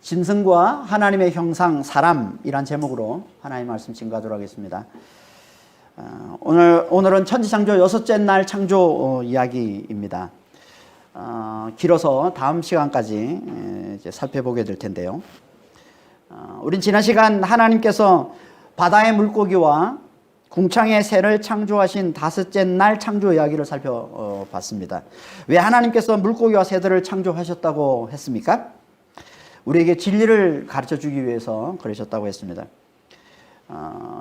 짐승과 하나님의 형상 사람이란 제목으로 하나님의 말씀 증거하도록 하겠습니다. 오늘은 천지창조 여섯째 날 창조 이야기입니다. 길어서 다음 시간까지 이제 살펴보게 될 텐데요. 우린 지난 시간 하나님께서 바다의 물고기와 궁창의 새를 창조하신 다섯째 날 창조 이야기를 살펴봤습니다. 왜 하나님께서 물고기와 새들을 창조하셨다고 했습니까? 우리에게 진리를 가르쳐 주기 위해서 그러셨다고 했습니다.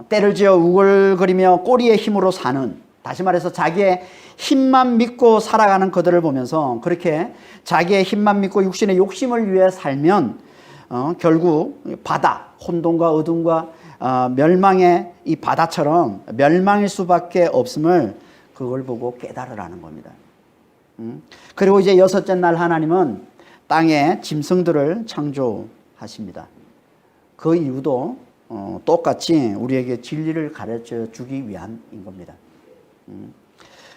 때를 지어 우글거리며 꼬리의 힘으로 사는, 다시 말해서 자기의 힘만 믿고 살아가는 그들을 보면서 그렇게 자기의 힘만 믿고 육신의 욕심을 위해 살면 결국 바다, 혼돈과 어둠과 멸망의 이 바다처럼 멸망일 수밖에 없음을 그걸 보고 깨달으라는 겁니다. 그리고 이제 여섯째 날 하나님은 땅에 짐승들을 창조하십니다. 그 이유도 똑같이 우리에게 진리를 가르쳐 주기 위함인 겁니다.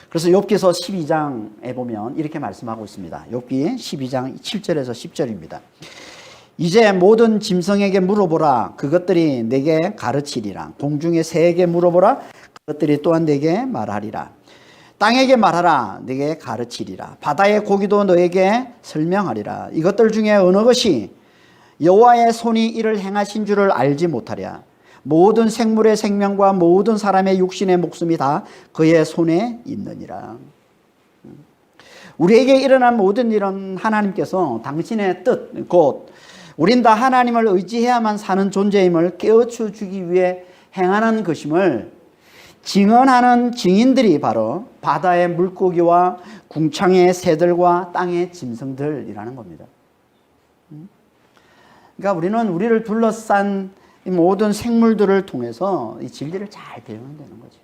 그래서 욥기서 12장에 보면 이렇게 말씀하고 있습니다. 욥기 12장 7절에서 10절입니다. 이제 모든 짐승에게 물어보라. 그것들이 내게 가르치리라. 공중의 새에게 물어보라. 그것들이 또한 내게 말하리라. 땅에게 말하라. 내게 가르치리라. 바다의 고기도 너에게 설명하리라. 이것들 중에 어느 것이 여호와의 손이 이를 행하신 줄을 알지 못하랴. 모든 생물의 생명과 모든 사람의 육신의 목숨이 다 그의 손에 있느니라. 우리에게 일어난 모든 일은 하나님께서 당신의 뜻, 곧 우린 다 하나님을 의지해야만 사는 존재임을 깨우쳐 주기 위해 행하는 것임을 증언하는 증인들이 바로 바다의 물고기와 궁창의 새들과 땅의 짐승들이라는 겁니다. 그러니까 우리는 우리를 둘러싼 이 모든 생물들을 통해서 이 진리를 잘 배우면 되는 거죠.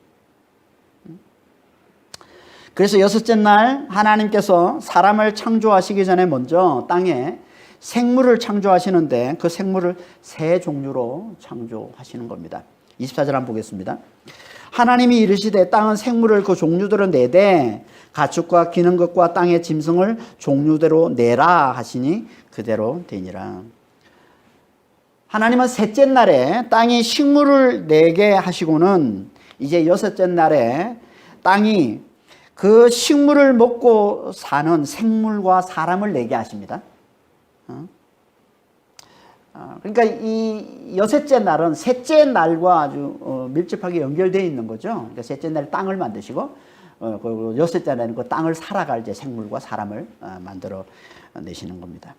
그래서 여섯째 날 하나님께서 사람을 창조하시기 전에 먼저 땅에 생물을 창조하시는데 그 생물을 세 종류로 창조하시는 겁니다. 24절 한번 보겠습니다. 하나님이 이르시되 땅은 생물을 그 종류대로 내되 가축과 기는 것과 땅의 짐승을 종류대로 내라 하시니 그대로 되니라. 하나님은 셋째 날에 땅이 식물을 내게 하시고는 이제 여섯째 날에 땅이 그 식물을 먹고 사는 생물과 사람을 내게 하십니다. 그러니까 이 여섯째 날은 셋째 날과 아주 밀접하게 연결되어 있는 거죠. 그러니까 셋째 날 땅을 만드시고 그리고 여섯째 날은 그 땅을 살아갈 이제 생물과 사람을 만들어 내시는 겁니다.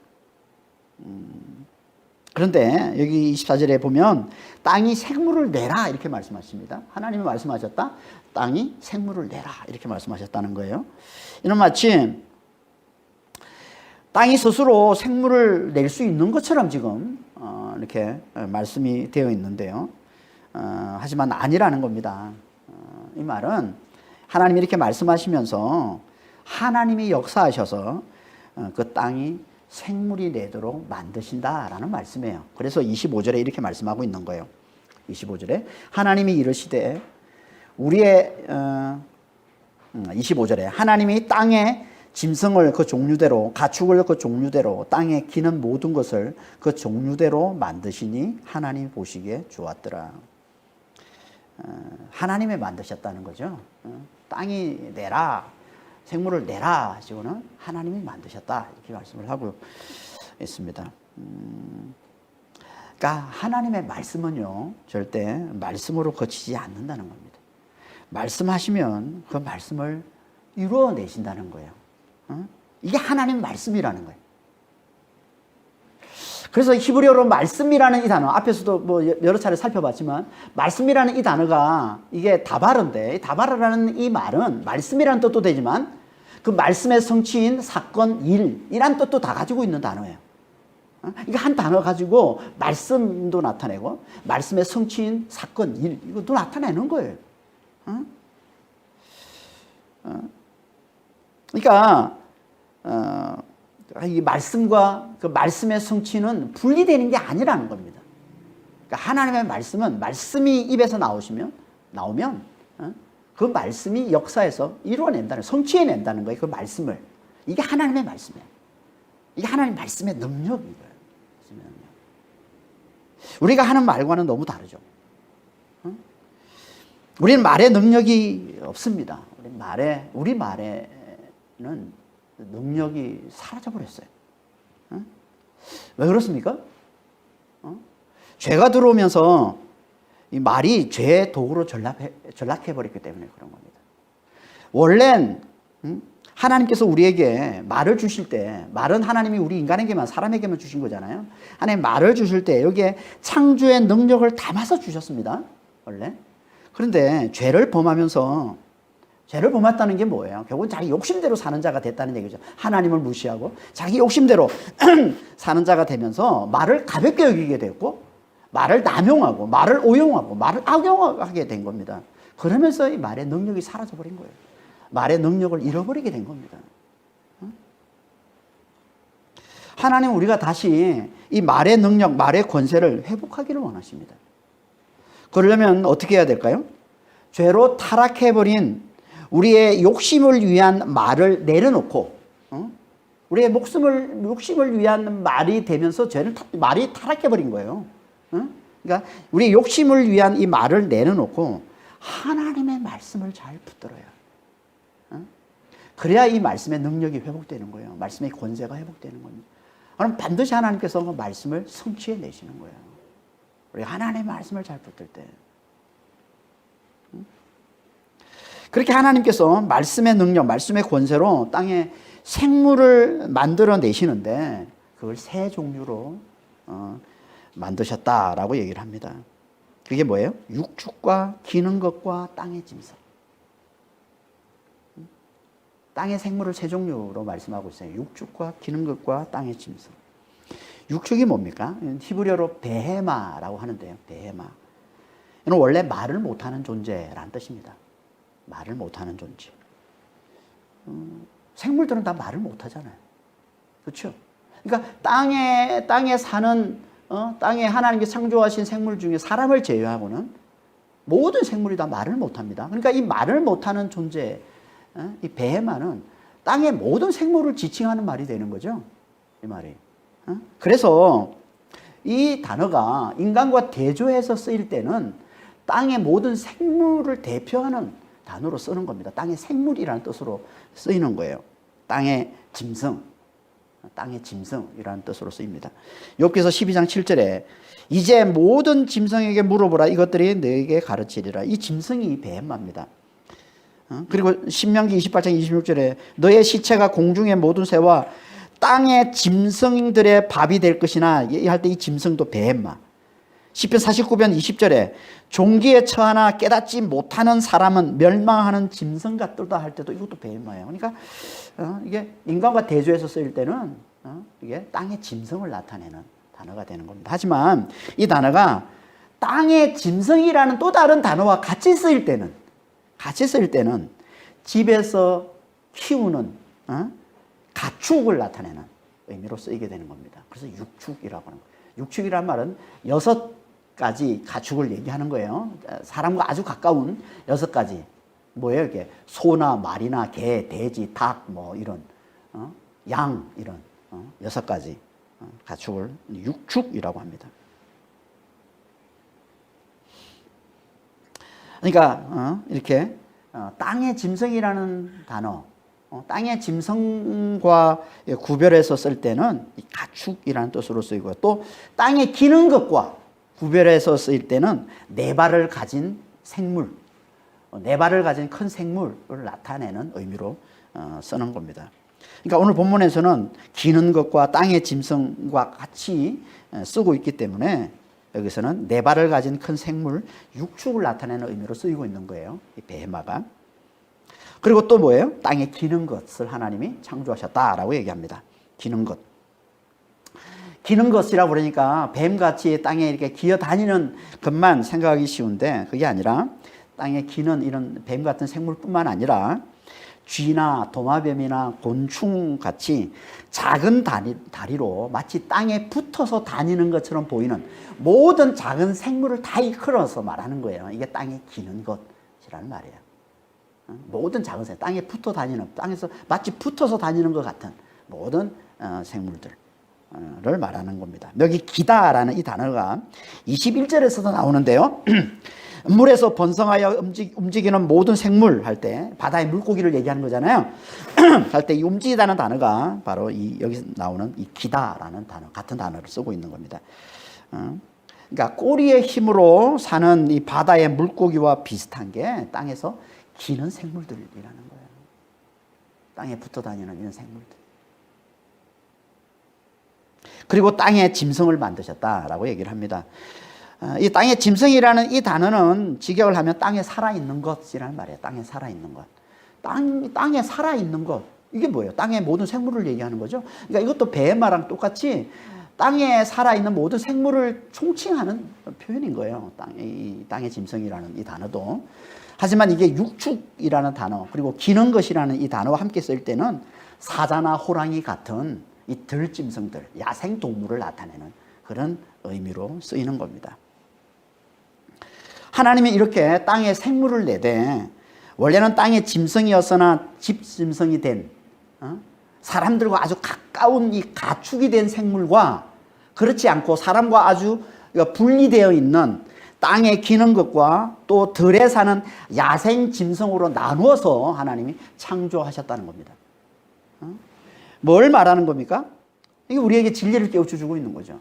그런데 여기 24절에 보면 땅이 생물을 내라 이렇게 말씀하십니다. 하나님이 말씀하셨다. 땅이 생물을 내라 이렇게 말씀하셨다는 거예요. 이는 마치 땅이 스스로 생물을 낼 수 있는 것처럼 지금 이렇게 말씀이 되어 있는데요. 하지만 아니라는 겁니다. 이 말은 하나님이 이렇게 말씀하시면서 하나님이 역사하셔서 그 땅이 생물이 내도록 만드신다라는 말씀이에요. 그래서 25절에 이렇게 말씀하고 있는 거예요. 25절에 하나님이 이르시되 우리의 25절에 하나님이 땅에 짐승을 그 종류대로 가축을 그 종류대로 땅에 기는 모든 것을 그 종류대로 만드시니 하나님이 보시기에 좋았더라. 하나님이 만드셨다는 거죠. 땅이 내라 생물을 내라 하시고는 하나님이 만드셨다 이렇게 말씀을 하고 있습니다. 그러니까 하나님의 말씀은요 절대 말씀으로 거치지 않는다는 겁니다. 말씀하시면 그 말씀을 이루어내신다는 거예요. 이게 하나님 말씀이라는 거예요. 그래서 히브리어로 말씀이라는 이 단어, 앞에서도 뭐 여러 차례 살펴봤지만 말씀이라는 이 단어가 이게 다바르인데, 다바르라는 이 말은 말씀이라는 뜻도 되지만 그 말씀의 성취인 사건, 일이란 뜻도 다 가지고 있는 단어예요. 이게 한 단어 가지고 말씀도 나타내고 말씀의 성취인 사건, 일 이것도 나타내는 거예요. 그러니까 이 말씀과 그 말씀의 성취는 분리되는 게 아니라는 겁니다. 그러니까 하나님의 말씀은 말씀이 입에서 나오면 그 말씀이 역사에서 이루어낸다는, 성취해낸다는 거예요. 그 말씀을. 이게 하나님의 말씀이에요. 이게 하나님의 말씀의 능력인 거예요. 우리가 하는 말과는 너무 다르죠. 우리는 말의 능력이 없습니다. 우리 말에는 능력이 사라져버렸어요. 왜 그렇습니까? 죄가 들어오면서 이 말이 죄의 도구로 전락해버렸기 때문에 그런 겁니다. 원래는 하나님께서 우리에게 말을 주실 때, 말은 하나님이 우리 인간에게만, 사람에게만 주신 거잖아요. 하나님 말을 주실 때 여기에 창조의 능력을 담아서 주셨습니다. 원래. 그런데 죄를 범하면서, 죄를 범했다는 게 뭐예요? 결국은 자기 욕심대로 사는 자가 됐다는 얘기죠. 하나님을 무시하고 자기 욕심대로 사는 자가 되면서 말을 가볍게 여기게 됐고, 말을 남용하고, 말을 오용하고, 말을 악용하게 된 겁니다. 그러면서 이 말의 능력이 사라져버린 거예요. 말의 능력을 잃어버리게 된 겁니다. 하나님 우리가 다시 이 말의 능력, 말의 권세를 회복하기를 원하십니다. 그러려면 어떻게 해야 될까요? 죄로 타락해버린 우리의 욕심을 위한 말을 내려놓고, 우리의 욕심을 위한 말이 되면서 말이 타락해버린 거예요. 그러니까 우리 욕심을 위한 이 말을 내려놓고 하나님의 말씀을 잘 붙들어야. 그래야 이 말씀의 능력이 회복되는 거예요. 말씀의 권세가 회복되는 겁니다. 그럼 반드시 하나님께서 그 말씀을 성취해 내시는 거예요. 우리 하나님의 말씀을 잘 붙들 때. 그렇게 하나님께서 말씀의 능력, 말씀의 권세로 땅에 생물을 만들어 내시는데 그걸 세 종류로 만드셨다라고 얘기를 합니다. 그게 뭐예요? 육축과 기는 것과 땅의 짐승. 땅의 생물을 세 종류로 말씀하고 있어요. 육축과 기는 것과 땅의 짐승. 육축이 뭡니까? 히브리어로 베헤마라고 하는데요. 베헤마. 이는 원래 말을 못하는 존재라는 뜻입니다. 말을 못하는 존재. 생물들은 다 말을 못하잖아요. 그렇죠? 그러니까 땅에 사는 땅에 하나님께 창조하신 생물 중에 사람을 제외하고는 모든 생물이 다 말을 못합니다. 그러니까 이 말을 못하는 존재, 이 베헤마는 땅의 모든 생물을 지칭하는 말이 되는 거죠. 이 말이. 그래서 이 단어가 인간과 대조해서 쓰일 때는 땅의 모든 생물을 대표하는 단어로 쓰는 겁니다. 땅의 생물이라는 뜻으로 쓰이는 거예요. 땅의 짐승, 땅의 짐승이라는 뜻으로 쓰입니다. 욥기서 12장 7절에 이제 모든 짐승에게 물어보라. 이것들이 너에게 가르치리라. 이 짐승이 베헤마입니다. 그리고 신명기 28장 26절에 너의 시체가 공중의 모든 새와 땅의 짐승들의 밥이 될 것이나 할 때 이 짐승도 베헤마. 시편 49편 20절에 종기에 처하나 깨닫지 못하는 사람은 멸망하는 짐승 같들다 할 때도 이것도 베헤마예요. 그러니까 이게 인간과 대조해서 쓰일 때는 이게 땅의 짐승을 나타내는 단어가 되는 겁니다. 하지만 이 단어가 땅의 짐승이라는 또 다른 단어와 같이 쓰일 때는 집에서 키우는 가축을 나타내는 의미로 쓰이게 되는 겁니다. 그래서 육축이라고 하는 거예요. 육축이란 말은 6가지 가축을 얘기하는 거예요. 사람과 아주 가까운 6가지. 뭐예요, 이게? 소나 말이나 개, 돼지, 닭, 뭐 이런, 양, 이런 6가지 가축을 육축이라고 합니다. 그러니까 이렇게 땅의 짐승이라는 단어, 땅의 짐승과 구별해서 쓸 때는 가축이라는 뜻으로 쓰이고요. 또 땅에 기는 것과 구별해서 쓰일 때는 4발을 가진 생물, 4발을 가진 큰 생물을 나타내는 의미로 쓰는 겁니다. 그러니까 오늘 본문에서는 기는 것과 땅의 짐승과 같이 쓰고 있기 때문에 여기서는 4발을 가진 큰 생물, 육축을 나타내는 의미로 쓰이고 있는 거예요. 이 베헤마가. 그리고 또 뭐예요? 땅에 기는 것을 하나님이 창조하셨다라고 얘기합니다. 기는 것. 기는 것이라고 그러니까 뱀같이 땅에 이렇게 기어다니는 것만 생각하기 쉬운데 그게 아니라 땅에 기는 이런 뱀 같은 생물뿐만 아니라 쥐나 도마뱀이나 곤충같이 작은 다리로 마치 땅에 붙어서 다니는 것처럼 보이는 모든 작은 생물을 다 이끌어서 말하는 거예요. 이게 땅에 기는 것이라는 말이에요. 모든 작은 생물, 땅에 붙어 다니는, 땅에서 마치 붙어서 다니는 것 같은 모든 생물들. 말하는 겁니다. 여기 기다라는 이 단어가 21절에서도 나오는데요. 물에서 번성하여 움직이는 모든 생물 할 때 바다의 물고기를 얘기하는 거잖아요. 할 때 이 움직이다는 단어가 바로 이 여기서 나오는 이 기다라는 단어 같은 단어를 쓰고 있는 겁니다. 그러니까 꼬리의 힘으로 사는 이 바다의 물고기와 비슷한 게 땅에서 기는 생물들이라는 거예요. 땅에 붙어 다니는 이런 생물들. 그리고 땅에 짐승을 만드셨다라고 얘기를 합니다. 이 땅의 짐승이라는 이 단어는 직역을 하면 땅에 살아있는 것이라는 말이에요. 땅에 살아있는 것. 땅에 살아있는 것. 이게 뭐예요? 땅의 모든 생물을 얘기하는 거죠. 그러니까 이것도 베헤마랑 똑같이 땅에 살아있는 모든 생물을 총칭하는 표현인 거예요. 땅의 짐승이라는 이 단어도. 하지만 이게 육축이라는 단어, 그리고 기는 것이라는 이 단어와 함께 쓸 때는 사자나 호랑이 같은 이 들짐승들, 야생 동물을 나타내는 그런 의미로 쓰이는 겁니다. 하나님이 이렇게 땅에 생물을 내되 원래는 땅의 짐승이었으나 집짐승이 된 사람들과 아주 가까운 이 가축이 된 생물과 그렇지 않고 사람과 아주 분리되어 있는 땅에 기는 것과 또 들에 사는 야생 짐승으로 나누어서 하나님이 창조하셨다는 겁니다. 뭘 말하는 겁니까? 이게 우리에게 진리를 깨우쳐주고 있는 거죠.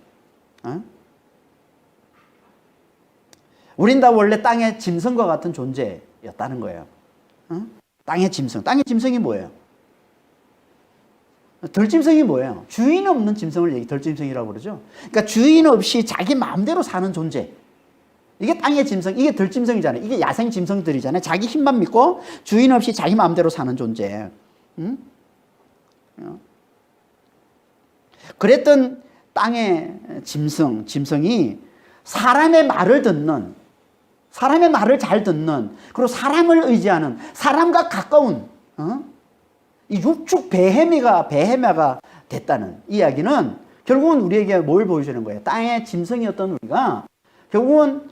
우린 다 원래 땅의 짐승과 같은 존재였다는 거예요. 땅의 짐승. 땅의 짐승이 뭐예요? 덜짐승이 뭐예요? 주인 없는 짐승을 덜짐승이라고 그러죠. 그러니까 주인 없이 자기 마음대로 사는 존재. 이게 땅의 짐승, 이게 덜짐승이잖아요. 이게 야생 짐승들이잖아요. 자기 힘만 믿고 주인 없이 자기 마음대로 사는 존재. 그랬던 땅의 짐승이 사람의 말을 듣는, 사람의 말을 잘 듣는, 그리고 사람을 의지하는, 사람과 가까운 이 육축 베헤마가 됐다는 이야기는 결국은 우리에게 뭘 보여주는 거예요? 땅의 짐승이었던 우리가 결국은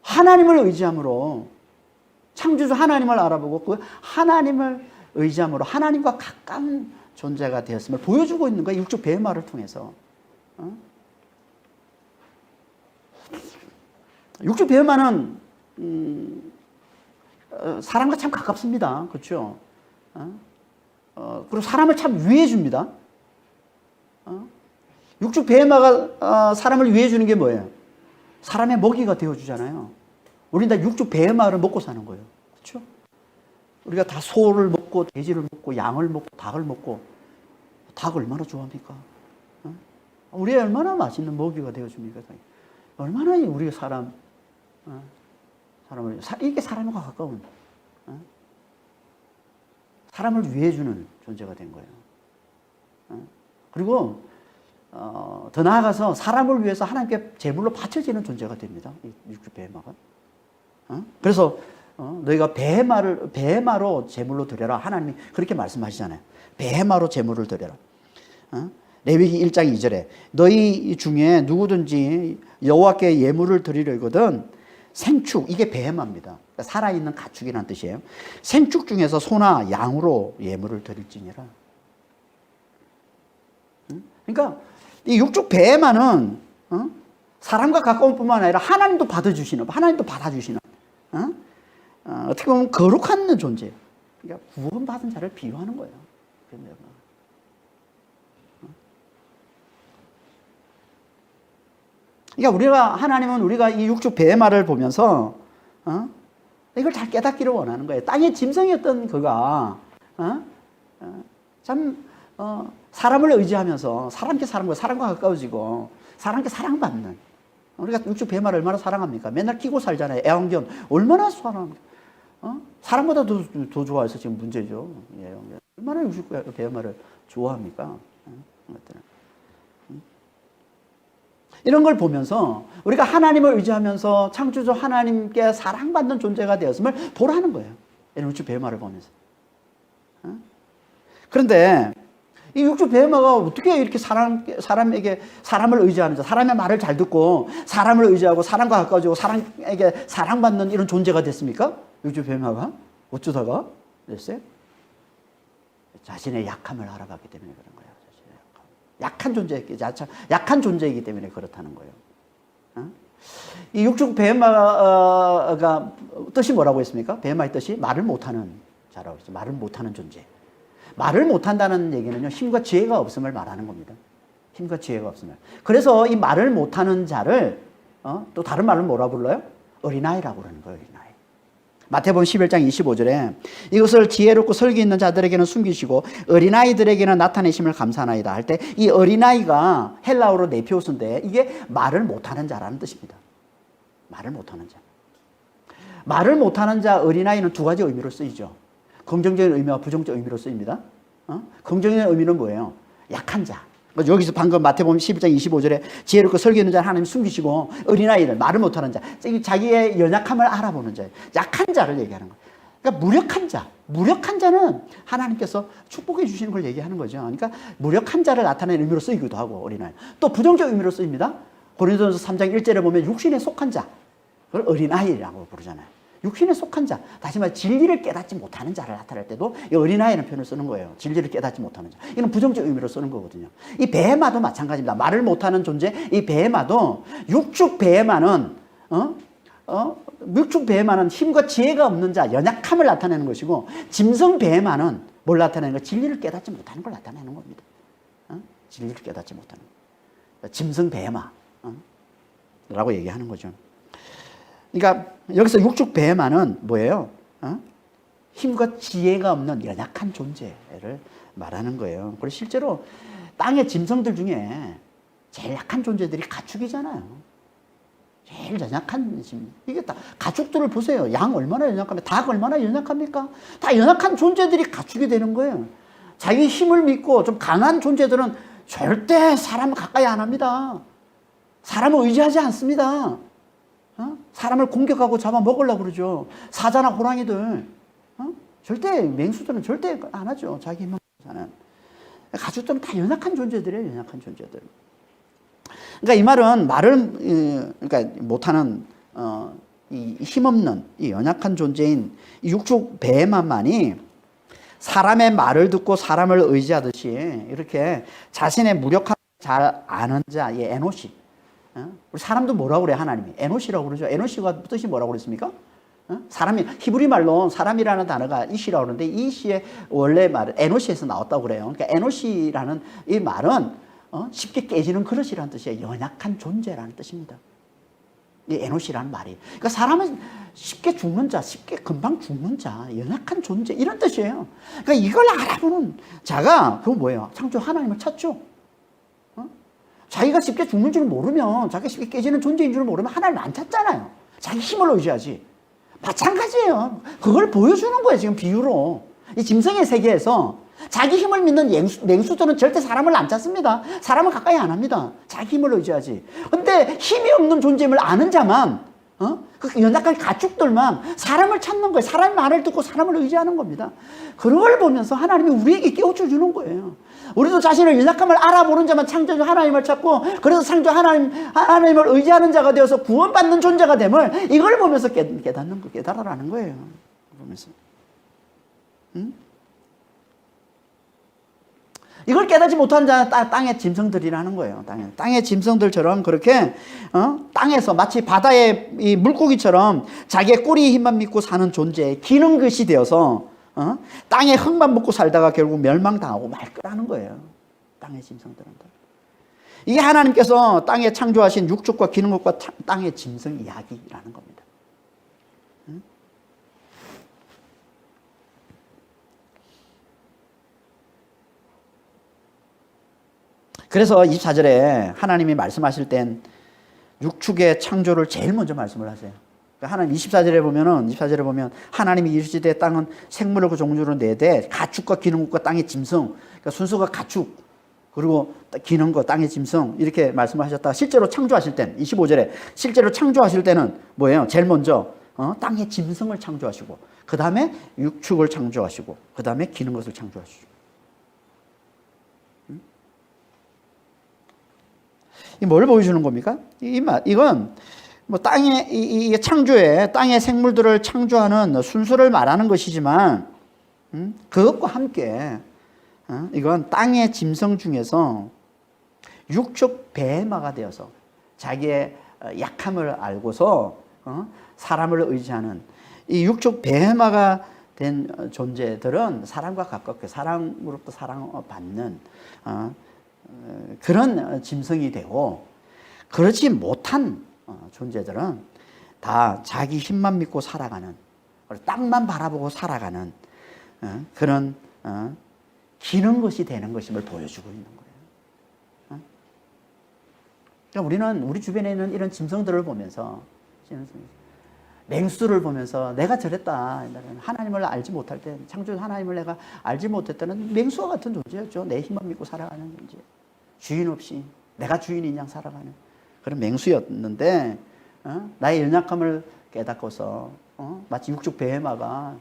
하나님을 의지함으로, 창조주 하나님을 알아보고 그 하나님을 의지함으로 하나님과 가까운 존재가 되었음을 보여주고 있는 거예요. 육축 베헤마를 통해서. 육축 베헤마는 사람과 참 가깝습니다. 그렇죠? 그리고 사람을 참 위해 줍니다. 육축 베헤마가 사람을 위해 주는 게 뭐예요? 사람의 먹이가 되어 주잖아요. 우리는 다 육축 베헤마를 먹고 사는 거예요. 그렇죠? 우리가 다 소를 먹고 돼지를 먹고 양을 먹고 닭을 먹고, 닭 얼마나 좋아합니까? 우리가 얼마나 맛있는 먹이가 되어 줍니까? 얼마나 우리가 사람을 이게 사람과 가까운 사람을 위해 주는 존재가 된 거예요. 그리고 더 나아가서 사람을 위해서 하나님께 제물로 바쳐지는 존재가 됩니다. 이 육축 베헤마가. 그래서 너희가 베헤마로 제물로 드려라. 하나님이 그렇게 말씀하시잖아요. 베헤마로 제물을 드려라. 레위기 1장 2절에 너희 중에 누구든지 여호와께 예물을 드리려거든 생축, 이게 베헤마입니다. 그러니까 살아있는 가축이라는 뜻이에요. 생축 중에서 소나 양으로 예물을 드릴지니라. 그러니까 이 육축 베헤마는 사람과 가까운 뿐만 아니라 하나님도 받아주시는, 어떻게 보면 거룩한 존재. 그러니까 구원받은 자를 비유하는 거예요. 그러니까 하나님은 우리가 이 육축 베헤마를 보면서 이걸 잘 깨닫기를 원하는 거예요. 땅의 짐승이었던 그가 사람을 의지하면서 사람과 가까워지고 사람께 사랑받는, 우리가 육축 베헤마를 얼마나 사랑합니까? 맨날 끼고 살잖아요. 애완견 얼마나 사랑합니까? 사람보다 더 좋아해서 지금 문제죠. 애완견 얼마나 육축 베헤마를 좋아합니까? 이런 걸 보면서 우리가 하나님을 의지하면서 창조주 하나님께 사랑받는 존재가 되었음을 보라는 거예요. 이런 육축 베헤마를 보면서. 그런데 이 육축 베헤마가 어떻게 이렇게 사람에게 사람을 의지하는 자, 사람의 말을 잘 듣고 사람을 의지하고 사람과 가까워지고 사람에게 사랑받는 이런 존재가 됐습니까? 육축 베헤마가 어쩌다가 됐어요? 자신의 약함을 알아봤기 때문에 그런 거예요. 자신의 약함. 약한 존재이기 때문에 그렇다는 거예요. 이 육축 베헤마가 뜻이 뭐라고 했습니까? 베헤마의 뜻이 말을 못하는 자라고 했어요. 말을 못하는 존재. 말을 못한다는 얘기는요, 힘과 지혜가 없음을 말하는 겁니다. 힘과 지혜가 없음을. 그래서 이 말을 못하는 자를 또 다른 말로 뭐라 불러요? 어린아이라고 그러는 거예요. 어린아이. 마태복음 11장 25절에 이것을 지혜롭고 설기 있는 자들에게는 숨기시고 어린아이들에게는 나타내심을 감사하나이다 할 때 이 어린아이가 헬라어로 네피오스인데 이게 말을 못하는 자라는 뜻입니다. 말을 못하는 자. 말을 못하는 자 어린아이는 두 가지 의미로 쓰이죠. 긍정적인 의미와 부정적인 의미로 쓰입니다. 긍정적인 의미는 뭐예요? 약한 자. 여기서 방금 마태복음 12장 25절에 지혜롭고 설기 있는 자를 하나님 숨기시고 어린아이를 말을 못하는 자, 자기의 연약함을 알아보는 자예요. 약한 자를 얘기하는 거예요. 그러니까 무력한 자. 무력한 자는 하나님께서 축복해 주시는 걸 얘기하는 거죠. 그러니까 무력한 자를 나타내는 의미로 쓰이기도 하고 어린아이. 또 부정적 의미로 쓰입니다. 고린도전서 3장 1절에 보면 육신에 속한 자. 그걸 어린아이라고 부르잖아요. 육신에 속한 자, 다시 말해 진리를 깨닫지 못하는 자를 나타낼 때도 이 어린아이라는 표현을 쓰는 거예요. 진리를 깨닫지 못하는 자. 이건 부정적 의미로 쓰는 거거든요. 이 베헤마도 마찬가지입니다. 말을 못하는 존재, 이 베헤마도 육축 베헤마는 육축 베헤마는 힘과 지혜가 없는 자, 연약함을 나타내는 것이고 짐승 베헤마는 뭘 나타내는 거? 진리를 깨닫지 못하는 걸 나타내는 겁니다. 진리를 깨닫지 못하는 거. 짐승 베헤마 라고 얘기하는 거죠. 그러니까 여기서 육축 베헤마는 뭐예요? 힘과 지혜가 없는 연약한 존재를 말하는 거예요. 그리고 실제로 땅의 짐승들 중에 제일 약한 존재들이 가축이잖아요. 제일 연약한 짐. 이게 다 가축들을 보세요. 양 얼마나 연약합니까? 닭 얼마나 연약합니까? 다 연약한 존재들이 가축이 되는 거예요. 자기 힘을 믿고 좀 강한 존재들은 절대 사람을 가까이 안 합니다. 사람을 의지하지 않습니다. 사람을 공격하고 잡아먹으려고 그러죠. 사자나 호랑이들. 절대, 맹수들은 절대 안 하죠. 자기 힘만 사는. 가축들은 다 연약한 존재들이에요. 연약한 존재들. 그러니까 이 말은 그러니까 못하는, 이 힘없는, 이 연약한 존재인 이 육축 베헤마만이 사람의 말을 듣고 사람을 의지하듯이 이렇게 자신의 무력함을 잘 아는 자, 이 에노시. 우리 사람도 뭐라고 그래요? 하나님이 에노시라고 그러죠. 에노시가 뜻이 뭐라고 그랬습니까? 사람이 히브리 말로 사람이라는 단어가 이시라고 그러는데 이시의 원래 말은 에노시에서 나왔다고 그래요. 그러니까 에노시라는 이 말은 쉽게 깨지는 그릇이라는 뜻이에요. 연약한 존재라는 뜻입니다. 이 에노시라는 말이. 그러니까 사람은 쉽게 죽는 자, 쉽게 금방 죽는 자, 연약한 존재 이런 뜻이에요. 그러니까 이걸 알아보는 자가 그건 뭐예요? 창조 하나님을 찾죠. 자기가 쉽게 죽는 줄 모르면, 자기가 쉽게 깨지는 존재인 줄 모르면 하나님 안 찾잖아요. 자기 힘을 의지하지. 마찬가지예요. 그걸 보여주는 거예요, 지금 비유로. 이 짐승의 세계에서 자기 힘을 믿는 맹수들은 절대 사람을 안 찾습니다. 사람을 가까이 안 합니다. 자기 힘을 의지하지. 근데 힘이 없는 존재임을 아는 자만, 그 연약한 가축들만 사람을 찾는 거예요. 사람의 말을 듣고 사람을 의지하는 겁니다. 그런 걸 보면서 하나님이 우리에게 깨우쳐 주는 거예요. 우리도 자신의 연약함을 알아보는 자만 창조주 하나님을 찾고, 그래서 창조 하나님을 의지하는 자가 되어서 구원받는 존재가 됨을 이걸 보면서 깨달아라는 거예요. 보면서. 이걸 깨닫지 못하는 자는 땅의 짐승들이라는 거예요. 땅의 짐승들처럼 그렇게 땅에서 마치 바다의 이 물고기처럼 자기의 꼬리의 힘만 믿고 사는 존재, 기는 것이 되어서 땅의 흙만 먹고 살다가 결국 멸망당하고 말 거라는 거예요. 땅의 짐승들은. 이게 하나님께서 땅에 창조하신 육축과 기는 것과 땅의 짐승 이야기라는 겁니다. 그래서 24절에 하나님이 말씀하실 땐 육축의 창조를 제일 먼저 말씀을 하세요. 하나님 24절에 보면 하나님이 이르시되 땅은 생물을 그 종류로 내되 가축과 기는 것과 땅의 짐승, 그러니까 순수가 가축 그리고 기는 것 땅의 짐승 이렇게 말씀을 하셨다가 실제로 창조하실 땐 25절에 실제로 창조하실 때는 뭐예요? 제일 먼저 땅의 짐승을 창조하시고 그 다음에 육축을 창조하시고 그 다음에 기는 것을 창조하시고. 이 뭘 보여주는 겁니까? 이건 뭐 땅의 이 창조에 땅의 생물들을 창조하는 순수를 말하는 것이지만 그것과 함께 이건 땅의 짐승 중에서 육축 배마가 되어서 자기의 약함을 알고서 사람을 의지하는 이 육축 배마가 된 존재들은 사람과 가깝게 사람으로부터 사랑받는 그런 짐승이 되고, 그렇지 못한 존재들은 다 자기 힘만 믿고 살아가는, 땅만 바라보고 살아가는 그런 기는 것이 되는 것임을 보여주고 있는 거예요. 그러니까 우리는 우리 주변에 있는 이런 짐승들을 보면서, 맹수를 보면서 내가 저랬다, 하나님을 알지 못할 때, 창조 하나님을 내가 알지 못했다는 맹수와 같은 존재였죠. 내 힘만 믿고 살아가는 존재, 주인 없이 내가 주인인 양 살아가는 그런 맹수였는데, 나의 연약함을 깨닫고서 마치 육축 베헤마가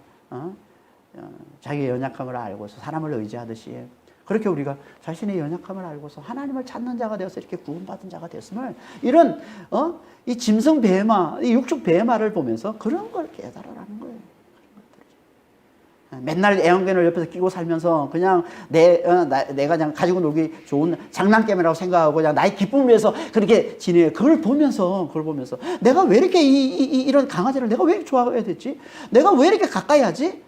자기의 연약함을 알고서 사람을 의지하듯이, 그렇게 우리가 자신의 연약함을 알고서 하나님을 찾는 자가 되어서 이렇게 구원받은 자가 되었음을, 이런 이 짐승 베헤마, 이 육축 베헤마를 보면서 그런 걸 깨달으라는 거예요. 맨날 애완견을 옆에서 끼고 살면서 그냥 내가 그냥 가지고 놀기 좋은 장난감이라고 생각하고 그냥 나의 기쁨을 위해서 그렇게 지내요. 그걸 보면서 내가 왜 이렇게 이런 강아지를 내가 왜 좋아해야 됐지? 내가 왜 이렇게 가까이 하지?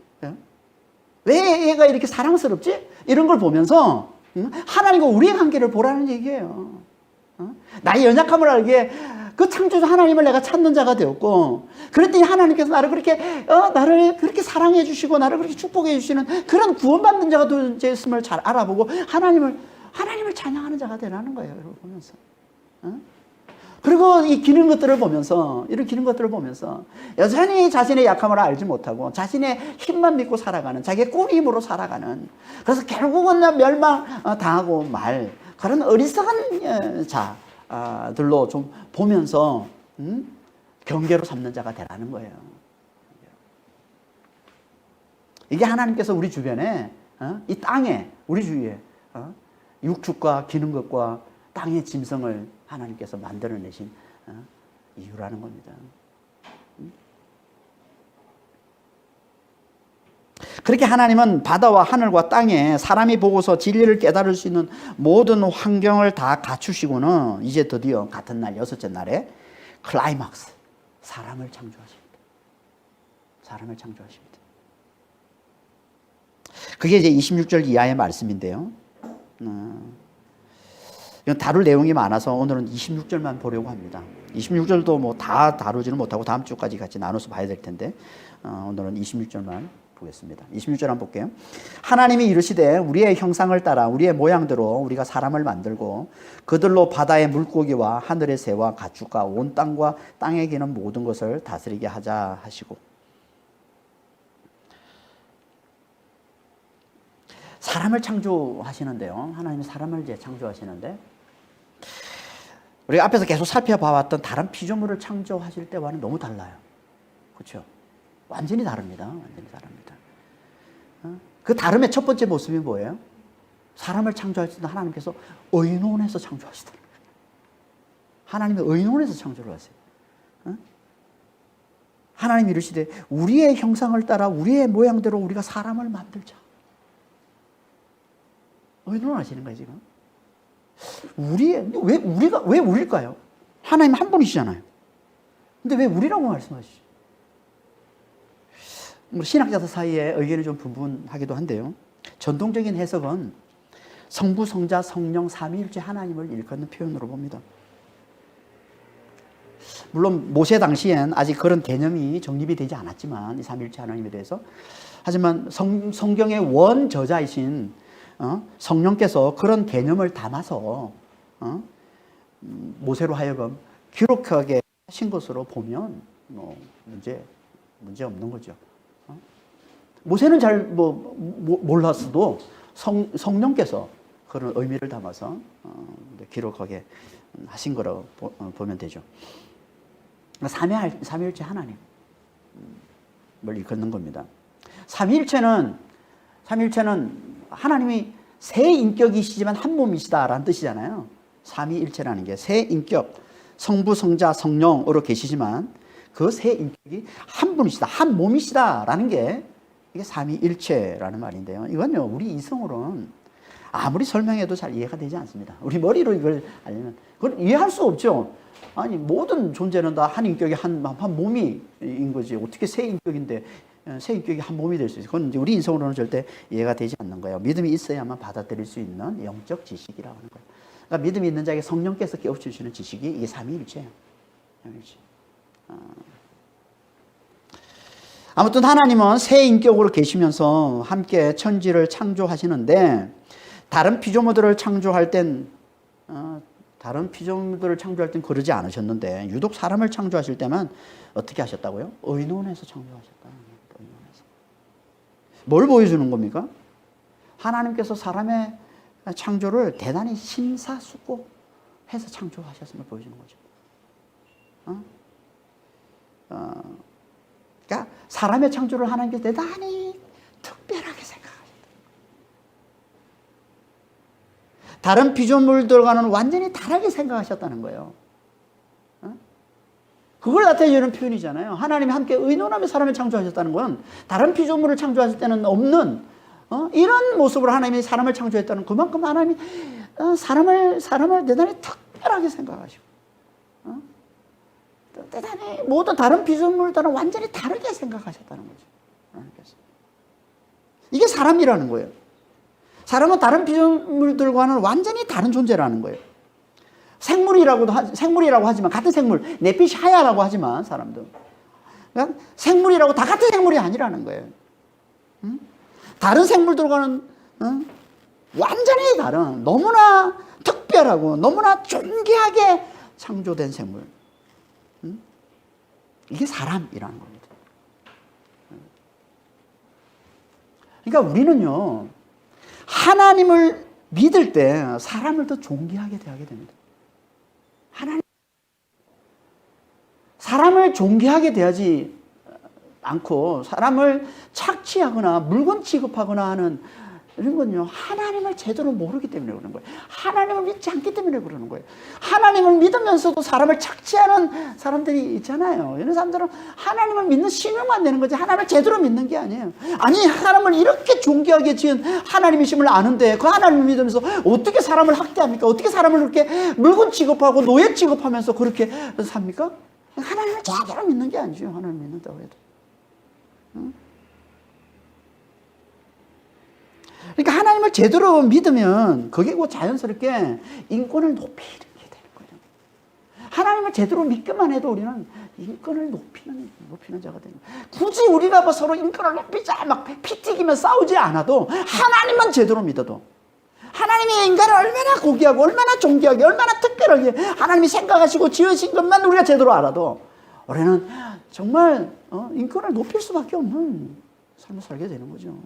왜 얘가 이렇게 사랑스럽지? 이런 걸 보면서 하나님과 우리의 관계를 보라는 얘기예요. 나의 연약함을 알기에 그 창조주 하나님을 내가 찾는 자가 되었고, 그랬더니 하나님께서 나를 그렇게 사랑해 주시고 나를 그렇게 축복해 주시는 그런 구원받는 자가 되었음을 잘 알아보고 하나님을 찬양하는 자가 되라는 거예요. 여러분 보면서. 그리고 이 기는 것들을 보면서, 이런 기는 것들을 보면서 여전히 자신의 약함을 알지 못하고 자신의 힘만 믿고 살아가는, 자기의 꾸미 힘으로 살아가는, 그래서 결국은 멸망당하고 말 그런 어리석은 자들로 좀 보면서 경계로 삼는 자가 되라는 거예요. 이게 하나님께서 우리 주변에, 이 땅에, 우리 주위에 육축과 기는 것과 땅의 짐승을 하나님께서 만들어내신 이유라는 겁니다. 그렇게 하나님은 바다와 하늘과 땅에 사람이 보고서 진리를 깨달을 수 있는 모든 환경을 다 갖추시고는 이제 드디어 같은 날, 여섯째 날에 클라이막스, 사람을 창조하십니다. 사람을 창조하십니다. 그게 이제 26절 이하의 말씀인데요. 이건 다룰 내용이 많아서 오늘은 26절만 보려고 합니다. 26절도 뭐 다 다루지는 못하고 다음 주까지 같이 나눠서 봐야 될 텐데, 오늘은 26절만 보겠습니다. 26절 한번 볼게요. 하나님이 이르시되 우리의 형상을 따라 우리의 모양대로 우리가 사람을 만들고 그들로 바다의 물고기와 하늘의 새와 가축과 온 땅과 땅에 기는 모든 것을 다스리게 하자 하시고, 사람을 창조하시는데요. 하나님이 사람을 이제 창조하시는데, 우리가 앞에서 계속 살펴봐왔던 다른 피조물을 창조하실 때와는 너무 달라요. 그렇죠? 완전히 다릅니다. 완전히 다릅니다. 그 다름의 첫 번째 모습이 뭐예요? 사람을 창조하실 때 하나님께서 의논해서 창조하시더라고요. 하나님이 의논해서 창조를 하세요. 하나님이 이르시되 우리의 형상을 따라 우리의 모양대로 우리가 사람을 만들자. 의논하시는 거예요, 지금. 왜 우리일까요? 하나님 한 분이시잖아요. 근데 왜 우리라고 말씀하시죠? 신학자들 사이에 의견이 좀 분분하기도 한데요. 전통적인 해석은 성부, 성자, 성령, 삼위일체 하나님을 일컫는 표현으로 봅니다. 물론 모세 당시엔 아직 그런 개념이 정립이 되지 않았지만, 이 삼위일체 하나님에 대해서, 하지만 성경의 원저자이신 성령께서 그런 개념을 담아서 모세로 하여금 기록하게 하신 것으로 보면 문제 없는 거죠. 모세는 잘 몰랐어도 성령께서 그런 의미를 담아서 기록하게 하신 거라고 보면 되죠. 삼위일체 하나님을 일컫는 겁니다. 삼위일체는 하나님이 세 인격이시지만 한 몸이시다라는 뜻이잖아요. 삼위일체라는 게 세 인격, 성부, 성자, 성령으로 계시지만 그 세 인격이 한 분이시다, 한 몸이시다라는 게 이게 삼위일체라는 말인데요. 이건요, 우리 이성으로는 아무리 설명해도 잘 이해가 되지 않습니다. 우리 머리로 이걸 알려면 그걸 이해할 수 없죠. 아니 모든 존재는 다 한 인격이 한 몸이인 거지. 어떻게 세 인격인데 세 인격이 한 몸이 될 수 있어요. 그건 이제 우리 인성으로는 절대 이해가 되지 않는 거예요. 믿음이 있어야만 받아들일 수 있는 영적 지식이라고 하는 거예요. 그러니까 믿음이 있는 자에게 성령께서 깨우쳐주시는 지식이 이게 삼위일체예요. 아무튼 하나님은 새 인격으로 계시면서 함께 천지를 창조하시는데 다른 피조물들을 창조할 땐 그러지 않으셨는데 유독 사람을 창조하실 때만 어떻게 하셨다고요? 의논해서 창조하셨다. 의논해서. 뭘 보여주는 겁니까? 하나님께서 사람의 창조를 대단히 심사숙고해서 창조하셨음을 보여주는 거죠. 그러니까 사람의 창조를 하나님께서 대단히 특별하게 생각하셨다. 다른 피조물들과는 완전히 다르게 생각하셨다는 거예요. 그걸 나타내주는 표현이잖아요. 하나님이 함께 의논하며 사람을 창조하셨다는 건 다른 피조물을 창조하실 때는 없는 이런 모습으로 하나님이 사람을 창조했다는 그만큼 하나님이 사람을 대단히 특별하게 생각하시고 대단히 모든 다른 피조물들은 완전히 다르게 생각하셨다는 거죠. 하나님께서. 이게 사람이라는 거예요. 사람은 다른 피조물들과는 완전히 다른 존재라는 거예요. 생물이라고 하지만 같은 생물, 네피샤야라고 하지만 사람들 그러니까 생물이라고 다 같은 생물이 아니라는 거예요. 다른 생물들과는 완전히 다른 너무나 특별하고 너무나 존귀하게 창조된 생물. 이게 사람이라는 겁니다. 그러니까 우리는요 하나님을 믿을 때 사람을 더 존귀하게 대하게 됩니다. 사람을 존귀하게 대하지 않고 사람을 착취하거나 물건 취급하거나 하는 이런 건요 하나님을 제대로 모르기 때문에 그러는 거예요. 하나님을 믿지 않기 때문에 그러는 거예요. 하나님을 믿으면서도 사람을 착취하는 사람들이 있잖아요. 이런 사람들은 하나님을 믿는 신용만 내는 거지 하나님을 제대로 믿는 게 아니에요. 아니 사람을 이렇게 존귀하게 지은 하나님이심을 아는데 그 하나님을 믿으면서 어떻게 사람을 학대합니까? 어떻게 사람을 그렇게 물건 취급하고 노예 취급하면서 그렇게 삽니까? 하나님을 제대로 믿는 게 아니죠. 하나님을 믿는다고 해도. 그러니까 하나님을 제대로 믿으면 그게 곧 자연스럽게 인권을 높이게 되는 거예요. 하나님을 제대로 믿기만 해도 우리는 인권을 높이는 자가 되는 거예요. 굳이 우리가 뭐 서로 인권을 높이자 막 피 튀기며 싸우지 않아도 하나님만 제대로 믿어도 하나님이 인간을 얼마나 고귀하고 얼마나 존귀하게 얼마나 특별하게 하나님이 생각하시고 지으신 것만 우리가 제대로 알아도 우리는 정말 인권을 높일 수밖에 없는 삶을 살게 되는 거죠.